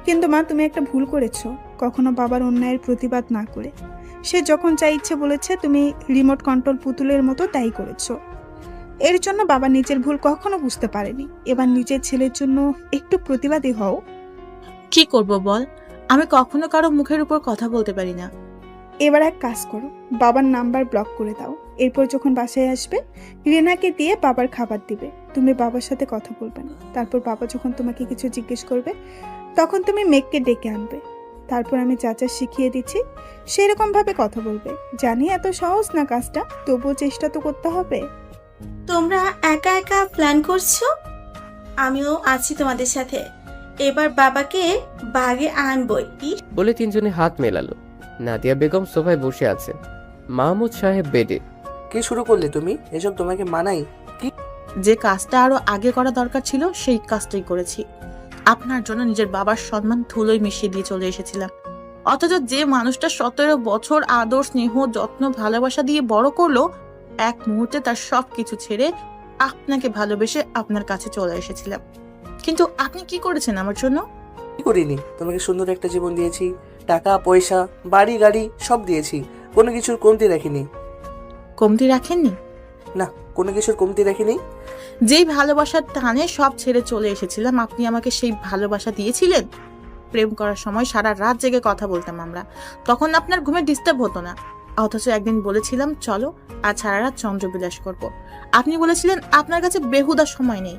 কিন্তু মা, তুমি একটা ভুল করেছো, কখনো বাবার অন্যায়ের প্রতিবাদ না করে। সে যখন যা ইচ্ছে বলেছে, তুমি রিমোট কন্ট্রোল পুতুলের মতো তাই করেছো। এর জন্য বাবা নিজের ভুল কখনো বুঝতে পারেনি। এবার নিজের ছেলের জন্য একটু প্রতিবাদী হও। কি করব বল? আমি কখনো কারো মুখের উপর কথা বলতে পারি না। এবার এক কাজ করো, বাবার নাম্বার ব্লক করে দাও। এরপর যখন বাসায় আসবে, রিনাকে দিয়ে বাবার খাবার দিবে। তুমি বাবার সাথে কথা বলবে না। তারপর বাবা যখন তোমাকে কিছু জিজ্ঞেস করবে, তখন তুমি মেঘকে ডেকে আনবে। তারপর আমি যা যা শিখিয়ে দিচ্ছি সেরকম ভাবে কথা বলবে। জানি এত সহজ না কাজটা, তবুও চেষ্টা তো করতে হবে। তোমরা একা একা প্ল্যান করছো, আমিও আছি তোমাদের সাথে। এবার বাবাকে বাগে আনবই। বলে তিনজনে হাত মেলালো। নাদিয়া বেগম সোফায় বসে আছে, মাহমুদ সাহেব বেডে। কি শুরু করলে তুমি? এসব তোমাকে মানাই? কি যে কাজটা আরো আগে করা দরকার ছিল সেই কাজটাই করেছি। আপনার জন্য নিজের বাবার সম্মান ধুলোয় মিশিয়ে দিয়ে চলে এসেছিলাম, অথচ যে মানুষটা 17 বছর আদর, স্নেহ, যত্ন, ভালোবাসা দিয়ে বড় করলো, এক মুহূর্তে তার সবকিছু ছেড়ে আপনাকে ভালোবেসে আপনার কাছে চলে এসেছিলাম। কিন্তু আপনি কি করেছেন আমার জন্য? কি করিনি? তোমাকে সুন্দর একটা জীবন দিয়েছি, টাকা পয়সা, বাড়ি গাড়ি সব দিয়েছি, কোনো কিছুর কমতি রাখিনি। কমতি রাখেননি? না, কোনো কিছুর কমতি রাখিনি। যেই ভালোবাসার টানে সব ছেড়ে চলে এসেছিলাম, আপনি আমাকে সেই ভালোবাসা দিয়েছিলেন। প্রেম করার সময় সারা রাত জেগে কথা বলতাম আমরা, তখন আপনার ঘুমে ডিস্টার্ব হতো না। অথচ একদিন বলেছিলাম চলো আর সারা রাত চন্দ্রবিলাস করব, আপনি বলেছিলেন আপনার কাছে বেহুদা সময় নেই।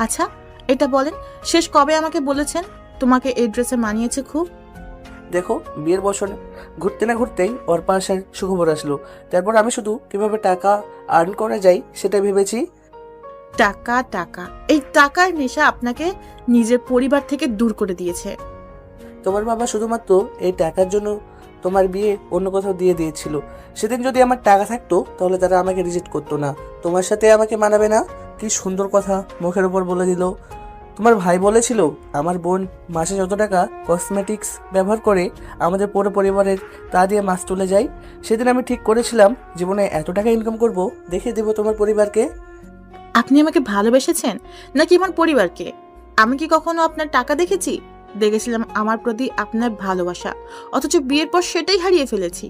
আচ্ছা এটা বলেন, শেষ কবে আমাকে বলেছেন তোমাকে এই ড্রেসে মানিয়েছে খুব? দেখো, বিয়ের বছর ঘুরতে না ঘুরতেই অর্পা আসার সুখবর আসলো। তারপর আমি শুধু কিভাবে টাকা আর্ন করা যায় সেটা ভেবেছি। টাকা টাকা, এই টাকার নেশা আপনাকে নিজের পরিবার থেকে দূর করে দিয়েছে। তোমার বাবা শুধুমাত্র এই টাকার জন্য তোমার বিয়ে অন্য কোথাও দিয়ে দিয়েছিল। সেদিন যদি আমার টাকা থাকতো তাহলে তারা আমাকে রিজেক্ট করতো না। তোমার সাথে আমাকে মানাবে না, কি সুন্দর কথা মুখের উপর বলে দিল। তোমার ভাই বলেছিল আমার বোন মাসে যত টাকা কসমেটিক্স ব্যবহার করে আমাদের পুরো পরিবারের তা দিয়ে মাস চলে যায়। সেদিন আমি ঠিক করেছিলাম জীবনে এত টাকা ইনকাম করব, দেখে দেবো তোমার পরিবারকে। আপনি আমাকে ভালোবেসেছেন নাকি আমার পরিবারকে? আমি কি কখনো আপনার টাকা দেখেছি? দেখেছিলাম আমার প্রতি আপনার ভালোবাসা, অথচ বিয়ের পর সেটাই হারিয়ে ফেলেছি।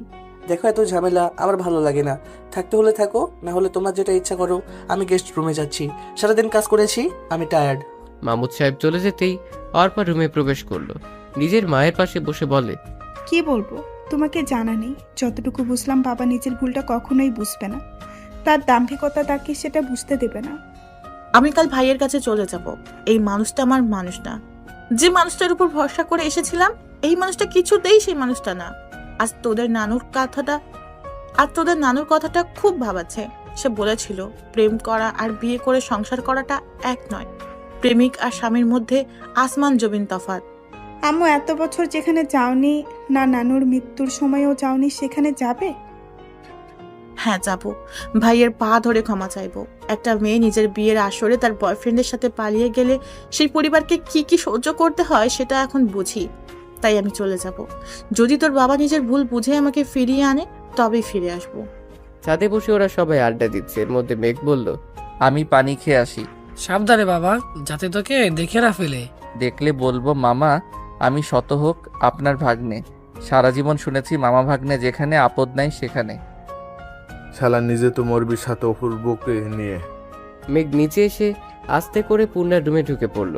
দেখো, এত ঝামেলা আমার ভালো লাগে না। থাকতে হলে থাকো, না হলে তোমার যেটা ইচ্ছা করো। আমি গেস্ট রুমে যাচ্ছি, সারাদিন কাজ করেছি, আমি টায়ার্ড। মাহমুদ সাহেব চলে যেতেই অর্পা রুমে প্রবেশ করলো, নিজের মায়ের পাশে বসে বলে, কি বলবো, তোমাকে জানা নেই। যতটুকু বুঝলাম, বাবা নিজের ভুলটা কখনোই বুঝবে না। তার দাম্ভিকতা তাকে সেটা বুঝতে দেবে না। আমি কাল ভাইয়ের কাছে চলে যাব। এই মানুষটা আমার মানুষ না। যে মানুষটার উপর ভরসা করে এসেছিলাম, এই মানুষটা কিছুতেই সেই মানুষটা না। আজ তোদের নানুর কথাটা খুব ভাবাচ্ছে। সে বলেছিল প্রেম করা আর বিয়ে করে সংসার করাটা এক নয়। প্রেমিক আর স্বামীর মধ্যে আসমান জমিন তফাৎ। আম্মু, এত বছর যেখানে যাওনি, না নানুর মৃত্যুর সময়ও যাওনি, সেখানে যাবে? হ্যাঁ যাবো, ভাইয়ের পা ধরে ক্ষমা চাইবো। একটা মেয়ে নিজের বিয়ের আসরে তার বয়ফ্রেন্ডের সাথে পালিয়ে গেলে সেই পরিবারকে কি কি সহ্য করতে হয় সেটা এখন বুঝি, তাই আমি চলে যাব। যদি তোর বাবা নিজের ভুল বুঝে আমাকে ফিরিয়ে আনে তবেই ফিরে আসবো। ছাদে বসে ওরা সবাই আড্ডা দিচ্ছে, এর মধ্যে মেঘ বলল, আমি পানি খেয়ে আসি। সাবধানে বাবা, যাতে তোকে দেখে না ফেলে। দেখলে বলবো মামা আমি শত হোক আপনার ভাগ্নে। সারা জীবন শুনেছি মামা ভাগ্নে যেখানে আপদ নাই সেখানে। শালা নিজে তো মরবি সাথে অপূর্বকে নিয়ে। মেঘ নিচে এসে আস্তে করে পূর্ণার রুমে ঢুকে পড়ল।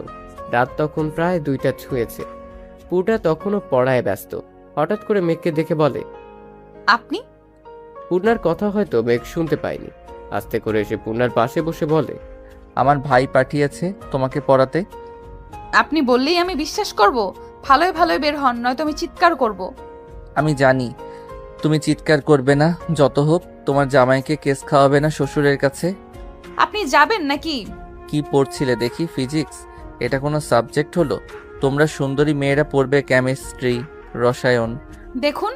রাত তখন প্রায় 2টা ছুঁয়েছে। পূর্ণা তখনও পড়ায় ব্যস্ত। হঠাৎ করে মেঘকে দেখে বলে, আপনি? পূর্ণার কথা হয়তো মেঘ শুনতে পায়নি। আস্তে করে এসে পূর্ণার পাশে বসে বলে, আমার ভাই পাঠিয়েছে তোমাকে পড়াতে। আপনি বললেই আমি বিশ্বাস করব? ভালোই ভালোই বের হন, নয়তো আমি চিৎকার করব। আমি জানি তুমি চিৎকার করবে না, যত হোক তোমার জামাইকে কেস খাওয়াবে না শ্বশুরের কাছে। আপনি যাবেন নাকি? কি পড়ছিলে দেখি? ফিজিক্স? এটা কোনো সাবজেক্ট হলো? তোমরা সুন্দরী মেয়েরা পড়বে কেমিস্ট্রি, রসায়ন। দেখুন,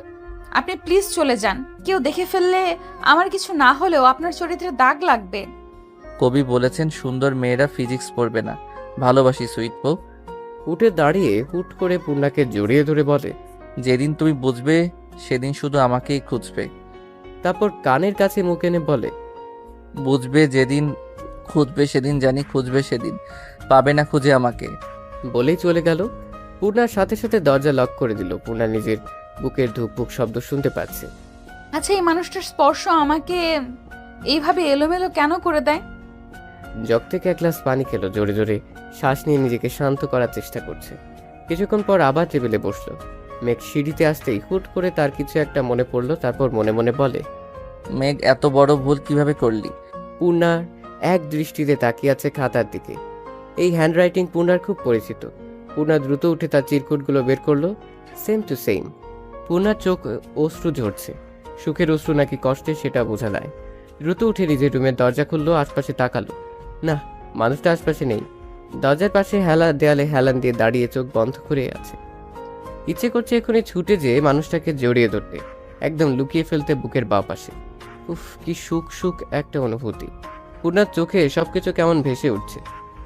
আপনি প্লিজ চলে যান। কেউ দেখে ফেললে আমার কিছু না হলেও আপনার চরিত্রে দাগ লাগবে। কবি বলেছেন সুন্দর মেয়েরা ফিজিক্স পড়বে না। ভালোবাসি সুইট বউ। উঠে দাঁড়িয়ে হুট করে পূর্ণাকে জড়িয়ে ধরে বলে, যেদিন তুমি বুঝবে সেদিন শুধু আমাকেই খুঁজবে। তারপর কানের কাছে মুখ এনে বলে, বুঝবে যেদিন, খুঁজবে সেদিন, জানি খুঁজবে সেদিন, পাবে না খুঁজে আমাকে। বলেই চলে গেল। পূর্ণার সাথে সাথে দরজা লক করে দিল। পূর্ণা নিজের বুকের ধুকপুক শব্দ শুনতে পাচ্ছে। আচ্ছা, এই মানুষটার স্পর্শ আমাকে এইভাবে এলোমেলো কেন করে দেয়? জগ থেকে এক গ্লাস পানি খেলো, জোরে জোরে শ্বাস নিয়ে নিজেকে শান্ত করার চেষ্টা করছে। কিছুক্ষণ পর আবার টেবিলে বসলো। মেঘ সিঁড়িতে আসতেই হুট করে তার কিছু একটা মনে পড়লো। তারপর মনে মনে বলে, মেঘ এত বড় ভুল কিভাবে করলি? পূর্ণা এক দৃষ্টিতে তাকিয়ে আছে খাতার দিকে। এই হ্যান্ডরাইটিং পূর্ণার খুব পরিচিত। পূর্ণা দ্রুত উঠে তার চিরকুটগুলো বের করলো। Same to same. পূর্ণার চোখ অশ্রু ঝরছে। সুখের অশ্রু নাকি কষ্টে সেটা বোঝা যায়। দ্রুত উঠে নিজের রুমের দরজা খুললো, আশপাশে তাকালো। না, মানুষটা আশপাশে নেই। দরজার পাশে দেয়ালে হেলান দিয়ে দাঁড়িয়ে চোখ বন্ধ করে আছে। ইচ্ছে করছে এখনই ছুটে যেয়ে মানুষটাকে জড়িয়ে ধরতে, একদম লুকিয়ে ফেলতে বুকের বাঁ পাশে। উফ, কি সুখ সুখ একটা অনুভূতি। পূর্ণার চোখে সবকিছু কেমন ভেসে উঠছে।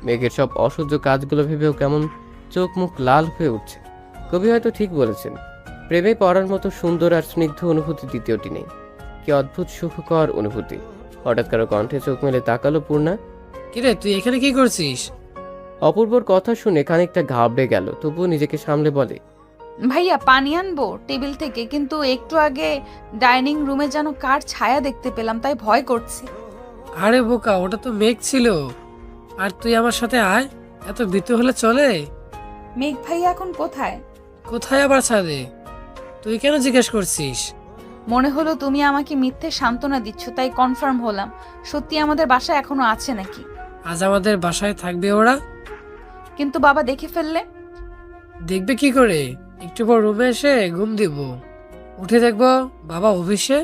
মেঘের সব অসহ্য কাজগুলো ভেবেও কেমন চোখ মুখ লাল হয়ে উঠছে। কবি হয়তো ঠিক বলেছেন, প্রেমে পড়ার মতো সুন্দর আর স্নিগ্ধ অনুভূতি দ্বিতীয়টি নেই। কি অদ্ভুত সুখকর অনুভূতি। হঠাৎ কারো কণ্ঠে চোখ মেলে তাকালো পূর্ণা। কিরে, তুই এখানে কি করছিস? অপূর্বর কথা শুনে খানিকটা ঘাবড়ে গেল, তবুও নিজেকে সামলে বলে, ভাইয়া পানি আনবো টেবিল থেকে, কিন্তু একটু আগে ডাইনিং রুমে যেন কার ছায়া দেখতে পেলাম, তাই ভয় করছে। আরে বোকা, ওটা তো মেঘ ছিল। আর তুই আমার সাথে আয়, এত ভীতু হলে চলে? মেঘ ভাইয়া এখন কোথায়? কোথায় আবার ছাদে? তুই কেন জিজ্ঞেস করছিস? মনে হলো তুমি আমাকে মিথ্যে সান্ত্বনা দিচ্ছ, তাই কনফার্ম হলাম সত্যি আমাদের বাসায় এখনো আছে নাকি। আজ আমাদের বাসায় থাকবে ওরা। কিন্তু বাবা দেখে ফেললে? দেখবে কি করে? একটু পর রুমে এসে ঘুম দিব, উঠে দেখবো বাবা অফিসে।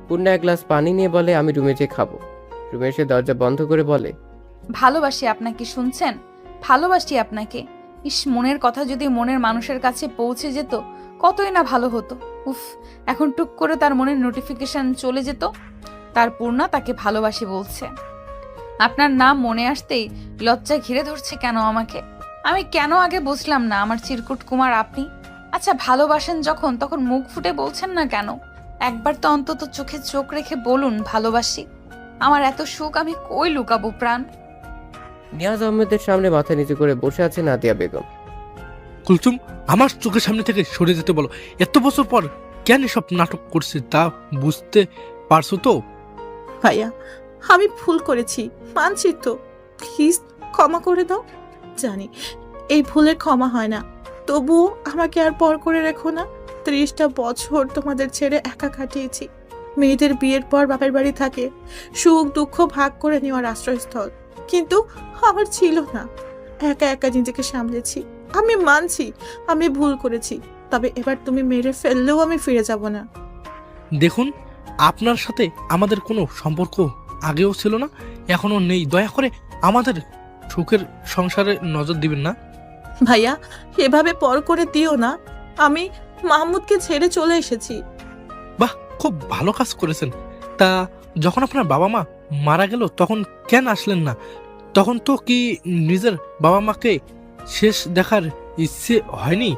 পূর্ণা এক গ্লাস পানি নিয়ে বলে, আমি রুমে যেয়ে খাবো। রুমে এসে দরজা বন্ধ করে বলে, ভালোবাসি আপনাকে, শুনছেন? ভালোবাসি আপনাকে। ইস, মনের কথা যদি মনের মানুষের কাছে পৌঁছে যেত কতই না ভালো হতো। উফ, এখন টুক করে তার মনের নোটিফিকেশন চলে যেত, তার পূর্ণা তাকে ভালোবাসি বলছে। আপনার নাম মনে আসতেই লজ্জা ঘিরে ধরছে কেন আমাকে? আমি কেন আগে বুঝলাম না আমার চিরকুট কুমার আপনি? আচ্ছা, ভালোবাসেন যখন, তখন মুখ ফুটে বলছেন না কেন? একবার তো অন্তত চোখে চোখ রেখে বলুন ভালোবাসি। আমার এত সুখ আমি কই লুকাবো প্রাণ? নিয়াজ আহমেদের সামনে মাথা নিচু করে বসে আছে নাদিয়া বেগম। কুলসুম, আমার চোখের সামনে থেকে সরে যেতে বলো। এত বছর পর কেন সব নাটক করছে তা বুঝতে পারছো তো? ভাইয়া, আমি ভুল করেছি, মানছি তো। প্লিজ ক্ষমা করে দাও। জানি এই ভুলের ক্ষমা হয় না, তবুও আমাকে আর পর করে রেখো না। 30টা বছর তোমাদের ছেড়ে একা কাটিয়েছি। মেয়েদের বিয়ের পর বাপের বাড়ি থাকে, সুখ দুঃখ ভাগ করে নেওয়ার আশ্রয়স্থল, কিন্তু আমার ছিল না। একা একা নিজেকে সামলেছি। আমি মানছি আমি ভুল করেছি, তবে এবার তুমি মেরে ফেললেও আমি ফিরে যাব না। দেখুন, আপনার সাথে আমাদের কোনো সম্পর্ক আগেও ছিল না, এখনো নেই। দয়া করে আমাদের সুখের সংসারে নজর দিবেন না? ভাইয়া এভাবে পর করে দিও না। আমি মাহমুদকে ছেড়ে চলে এসেছি। বাহ, খুব ভালো কাজ করেছেন। তা যখন আপনার বাবা মা মারা গেল তখন কেন আসলেন না? তখন তো কি নিজের বাবা মাকে শেষ দেখার ইচ্ছে হয়নি?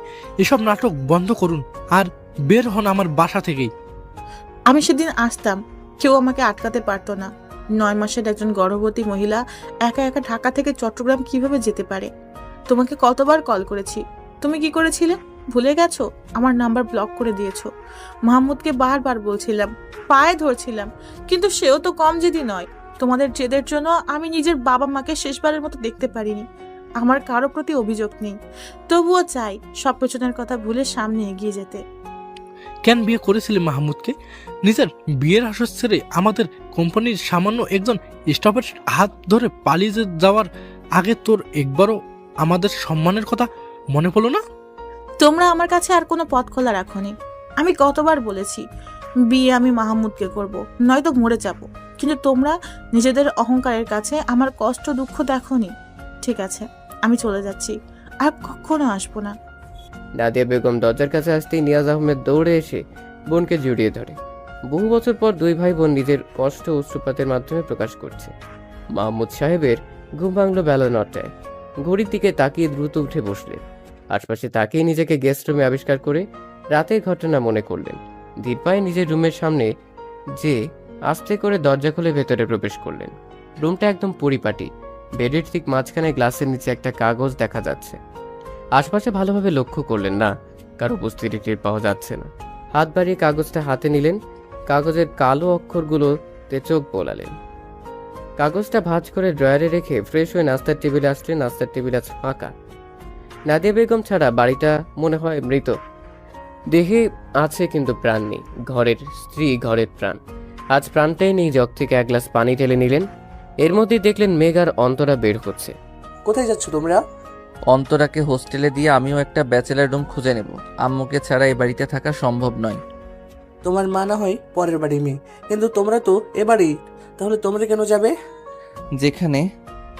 এসব নাটক বন্ধ করুন আর বের হন আমার বাসা থেকেই। আমি সেদিন আসতাম, কেউ আমাকে আটকাতে পারতো না। 9 মাসের একজন গর্ভবতী মহিলা একা একা ঢাকা থেকে চট্টগ্রাম কিভাবে যেতে পারে? তোমাকে কতবার কল করেছি, তুমি কি করেছিলে ভুলে গেছো? আমার নাম্বার ব্লক করে দিয়েছো। মাহমুদকে বারবার বলছিলাম, পায়ে ধরছিলাম, কিন্তু সেও তো কম জেদি নয়। তোমাদের জেদের জন্য আমি নিজের বাবা মাকে শেষবারের মতো দেখতে পারিনি। আমার কারো প্রতি অভিযোগ নেই, তবুও চাই সব পেছনের কথা ভুলে সামনে এগিয়ে যেতে। কেন বিয়ে করেছিলি মাহমুদকে? নিজের বিয়ের আসর ছেড়ে আমাদের কোম্পানির সামান্য একজন স্টাফের হাত ধরে পালিয়ে যাওয়ার আগে তোর একবারও আমাদের সম্মানের কথা মনে পড়লো না? তোমরা আমার কাছে আর কোনো পথ খোলা রাখোনি। আমি কতবার বলেছি বিয়ে আমি মাহমুদকে করব, নয়তো মরে যাব, কিন্তু তোমরা নিজেদের অহংকারের কাছে আমার কষ্ট দুঃখ দেখোনি। ঠিক আছে, আমি চলে যাচ্ছি, আর কখনো আসবো না। নাদিয়া বেগম দরজার কাছে আসতেই নিয়াজ আহমেদ দৌড়ে এসে বোনকে জড়িয়ে ধরে। বহু বছর পর দুই ভাই বোন নিজের কষ্ট অশ্রুপাতের মাধ্যমে প্রকাশ করছে। মাহমুদ সাহেবের ঘুম ভাঙলো বেলা 9টায়। ঘড়ির দিকে তাকিয়ে দ্রুত উঠে বসলেন। আশপাশে তাকিয়ে নিজেকে গেস্ট রুমে আবিষ্কার করে রাতের ঘটনা মনে করলেন। ধীর পায়ে নিজের রুমের সামনে যে আস্তে করে দরজা খুলে ভেতরে প্রবেশ করলেন। রুমটা একদম পরিপাটি। বেডের ঠিক মাঝখানে গ্লাসের নিচে একটা কাগজ দেখা যাচ্ছে। আশপাশে ভালোভাবে লক্ষ্য করলেন না, কারো উপস্থিতি টের পাওয়া যাচ্ছে না। হাত বাড়িয়ে কাগজটা হাতে নিলেন। কাগজের কালো অক্ষরগুলোতে চোখ বোলালেন। কাগজটা ভাঁজ করে ড্রয়ারে রেখে ফ্রেশ হয়ে নাস্তার টেবিলে আসলেন। নাস্তার টেবিল আজ ফাঁকা। নাদিয়া বেগম ছাড়া বাড়িটা মনে হয় মৃত। দেহে আছে কিন্তু প্রাণ নেই। ঘরের স্ত্রী, ঘরের প্রাণ। আজ প্রাণটাই নেই। জগ থেকে এক গ্লাস পানি ঢেলে নিলেন। এর মধ্যেই দেখলেন মেঘ আর অন্তরা বের হচ্ছে। কোথায় যাচ্ছ তোমরা? অন্তরাকে হোস্টেলে দিয়ে আমিও একটা ব্যাচেলার রুম খুঁজে নেব। আম্মুকে ছাড়া এই বাড়িতে থাকা সম্ভব নয়। তোমার মা না হয় পরের বাড়ি মেয়ে, কিন্তু তোমরা তো এ বাড়ি, তাহলে তোমরা কেন যাবে? যেখানে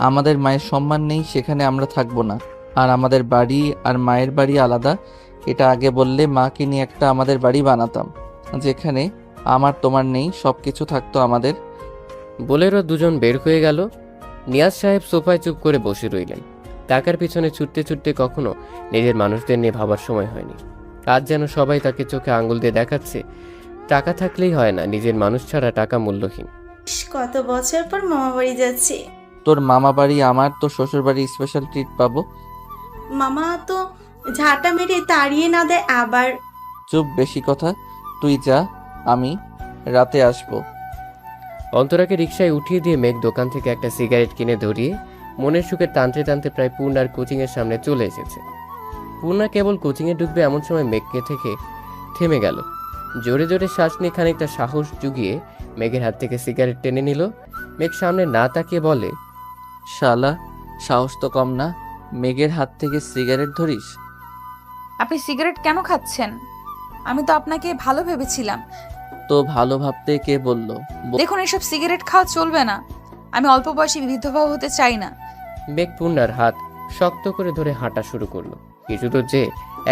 আমাদের মায়ের সম্মান নেই সেখানে আমরা থাকবো না। আর আমাদের বাড়ি আর মায়ের বাড়ি আলাদা, এটা আগে বললে মাকে নিয়ে একটা আমাদের বাড়ি বানাতাম, যেখানে আমার তোমার নেই, সব কিছু থাকতো আমাদের। বলেরও দুজন বের হয়ে গেল। নিয়াজ সাহেব সোফায় চুপ করে বসে রইলেন। টাকার পিছনে ছুটতে ছুটতে কখনো নিজের মানুষদের নিয়ে ভাবার সময় হয়নি। আজ যেন সবাই তাকে চোখে আঙুল দিয়ে দেখাচ্ছে টাকা থাকলেই হয় না, নিজের মানুষ ছাড়া টাকা মূল্যহীন। কত বছর পর মামা বাড়ি যাচ্ছি। তোর মামা বাড়ি আমার তো শ্বশুর বাড়ি স্পেশাল ট্রিট পাবো। মামা তো ঝাঁটা মেরে তাড়িয়ে না দেয় আবার। চুপ, বেশি কথা। তুই যা, আমি রাতে আসবো। অন্তরাকে রিকশায় উঠিয়ে দিয়ে মেঘ দোকান থেকে একটা সিগারেট কিনে ধরিয়ে মনের সুখে টানতে টানতে প্রায় পূর্ণার কোচিংয়ের সামনে চলে এসেছে। পূর্ণা কেবল কোচিংয়ে ঢুকবে এমন সময় মেঘকে থেকে থেমে গেল। জোরে জোরে শ্বাস নিয়ে খানিকটা সাহস জুগিয়ে মেঘের হাত থেকে সিগারেট টেনে নিল। মেঘ সামনে না তাকিয়ে বলে, শালা, সাহস তো কম না, মেঘের হাত থেকে সিগারেট ধরিস? আপনি সিগারেট কেন খাচ্ছেন? আমি তো আপনাকে ভালো ভেবেছিলাম। তো ভালো ভাবতে কে বললো? দেখুন, এসব সিগারেট খাওয়া চলবে না। আমি অল্প বয়সে বিধবা হতে চাই না। মেঘ পূর্ণার হাত শক্ত করে ধরে হাঁটা শুরু করলো। কিছু দূর যে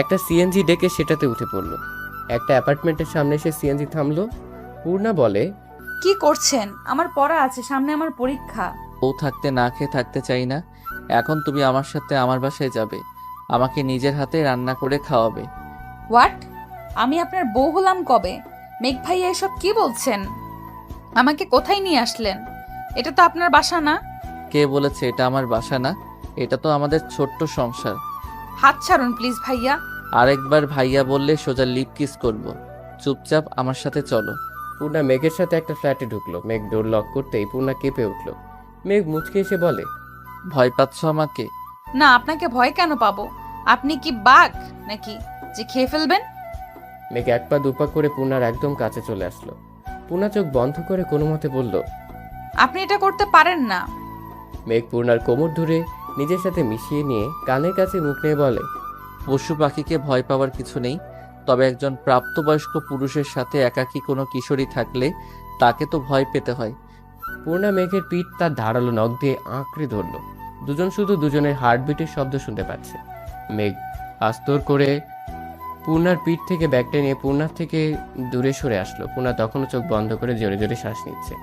একটা সিএনজি ডেকে সেটাতে উঠে পড়লো। একটা অ্যাপার্টমেন্টের সামনে এসে সিএনজি থামলো। পূর্ণা বলে, কি করছেন? আমার পড়া আছে, সামনে আমার পরীক্ষা। ও থাকতে না খেয়ে থাকতে চাই না। এখন তুমি আমার সাথে আমার বাসায় যাবে, আমাকে নিজের হাতে রান্না করে খাওয়াবে। হোয়াট? আমি আপনার বউ হলাম কবে? মেঘ ভাইয়া এসব কি বলছেন? আমাকে কোথায় নিয়ে আসলেন? এটা তো আপনার বাসা না। কে বলেছে এটা আমার বাসা না? এটা তো আমাদের ছোট্ট সংসার। হাত ছাড়ুন প্লিজ ভাইয়া। আরেকবার ভাইয়া বললে সোজা লিপ কিস করব। চুপচাপ আমার সাথে চলো। পূর্ণা মেঘের সাথে একটা ফ্ল্যাটে ঢুকলো। মেঘ ডোর লক করতেই পূর্ণা কেঁপে উঠলো। মেঘ মুচকে এসে বলে, ভয় পাচ্ছ আমাকে? না, আপনাকে ভয় কেন পাবো? আপনি কি বাঘ নাকি যে খেয়ে ফেলবেন? মেঘ এক পা দুপা করে পূর্ণার একদম কাছে চলে আসলো। পূর্ণা চোখ বন্ধ করে কোনো মতে বলল, আপনি এটা করতে পারেন না। মেঘ পূর্ণার কোমর ধরে নিজের সাথে মিশিয়ে নিয়ে কানের কাছে মুখ নিয়ে বলে, পশু পাখিকে ভয় পাওয়ার কিছু নেই, তবে একজন প্রাপ্তবয়স্ক পুরুষের সাথে একাকী কোনো কিশোরী থাকলে তাকে তো ভয় পেতে হয়। পূর্ণা মেঘের পিঠ তার ধারালো নখ দিয়ে আঁকড়ে ধরল। দুজন শুধু দুজনের হার্টবিটের শব্দ শুনতে পাচ্ছে। মেঘ আস্তর করে পূর্ণার পিঠ থেকে ব্যাগটা নিয়ে পূর্ণার থেকে দূরে সরে আসলো। পূর্ণা তখনও চোখ বন্ধ করে জোরে জোরে শ্বাস নিচ্ছে।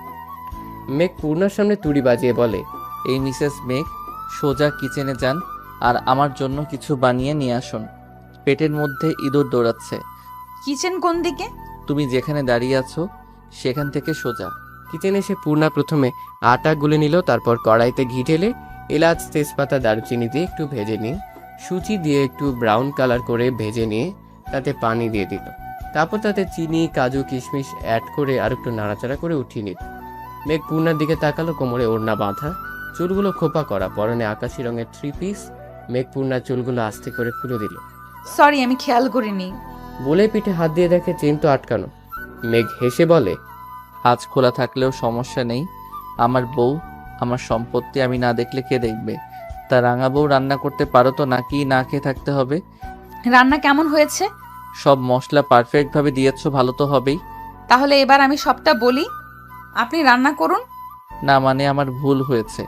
মেঘ পূর্ণার সামনে তুড়ি বাজিয়ে বলে, এই মিসেস মেঘ, সোজা কিচেনে যান আর আমার জন্য কিছু বানিয়ে নিয়ে আসুন। পেটের মধ্যে ইঁদুর দৌড়াচ্ছে। কিচেন কোন দিকে? তুমি যেখানে দাঁড়িয়ে আছো সেখান থেকে সোজা। কিচেনে এসে পূর্ণা প্রথমে আটা গুলে নিল, তারপর কড়াইতে ঘি ঢেলে এলাচ, তেজপাতা, দারুচিনি দিয়ে একটু ভেজে নিয়ে সুচি দিয়ে একটু ব্রাউন কালার করে ভেজে নিয়ে তাতে পানি দিয়ে দিল। তারপর তাতে চিনি, কাজু, কিশমিশ অ্যাড করে আর একটু নাড়াচাড়া করে উঠিয়ে নিল। মেঘ পূর্ণার দিকে তাকালো, কোমরে ওড়না বাঁধা, চুলগুলো খোপা করা, পরনে আকাশি রঙের 3 পিস। মেঘ পূর্ণার চুলগুলো আস্তে করে খুলে দিল। সরি, আমি খেয়াল করিনি। বলে পিঠে হাত দিয়ে দেখে চেন তো আটকানো। মেঘ হেসে বলে, আজ খোলা থাকলেও সমস্যা নেই। আমার বউ, আমার সম্পত্তি, আমি না দেখলে কে দেখবে? তা রাঙা বউ, রান্না করতে পারো তো নাকি না খেয়ে থাকতে হবে? রান্না কেমন হয়েছে? সব মশলা পারফেক্ট ভাবে দিয়েছো, ভালো তো হবেই। তাহলে এবার আমি সবটা বলি, আপনি রান্না করুন। না মানে আমার ভুল হয়েছে।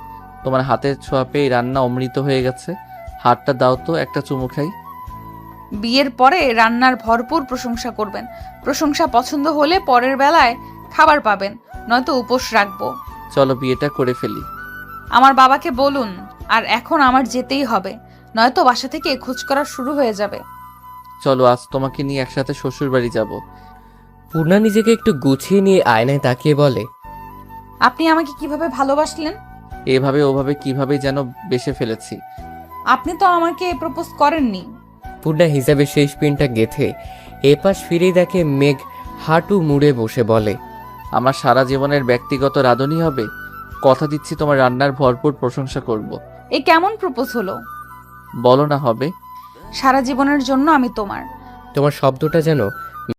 তোমার হাতের ছোঁয়া পেয়ে রান্না অমৃত হয়ে গেছে। হাতটা দাও তো, একটা চুমু খাই। বিয়ের পরে রান্নার ভরপুর প্রশংসা করবেন। প্রশংসা পছন্দ হলে পরের বেলায় খাবার পাবেন, নয়তো উপোস রাখবো। চলো বিয়েটা করে ফেলি। আমার বাবাকে বলুন। আর এখন আমার যেতেই হবে, নয়তো বাসা থেকে খোঁজ করা শুরু হয়ে যাবে। চলো আজ তোমাকে নিয়ে একসাথে শ্বশুর বাড়ি যাব। পূর্ণা নিজেকে একটু গুছিয়ে নিয়ে আয়নায় তাকিয়ে বলে, আপনি আমাকে কিভাবে ভালোবাসলেন? এভাবে ওভাবে কিভাবে যেন বেসে ফেলেছি। আপনি তো আমাকে প্রপোজ করেননি। পূর্ণা হিসাবে শেষ পিনটা গেথে এপাশ ফিরেই দেখে মেঘ হাঁটু মুড়ে বসে বলে, আমার সারা জীবনের ব্যক্তিগত রাঁধুনি হবে। কথা দিচ্ছি তোমার রান্নার ভরপুর প্রশংসা করব। এ কেমন প্রপোজ হলো? বলো না হবে। সারা জীবনের জন্য আমি তোমার। তোমার শব্দটা যেন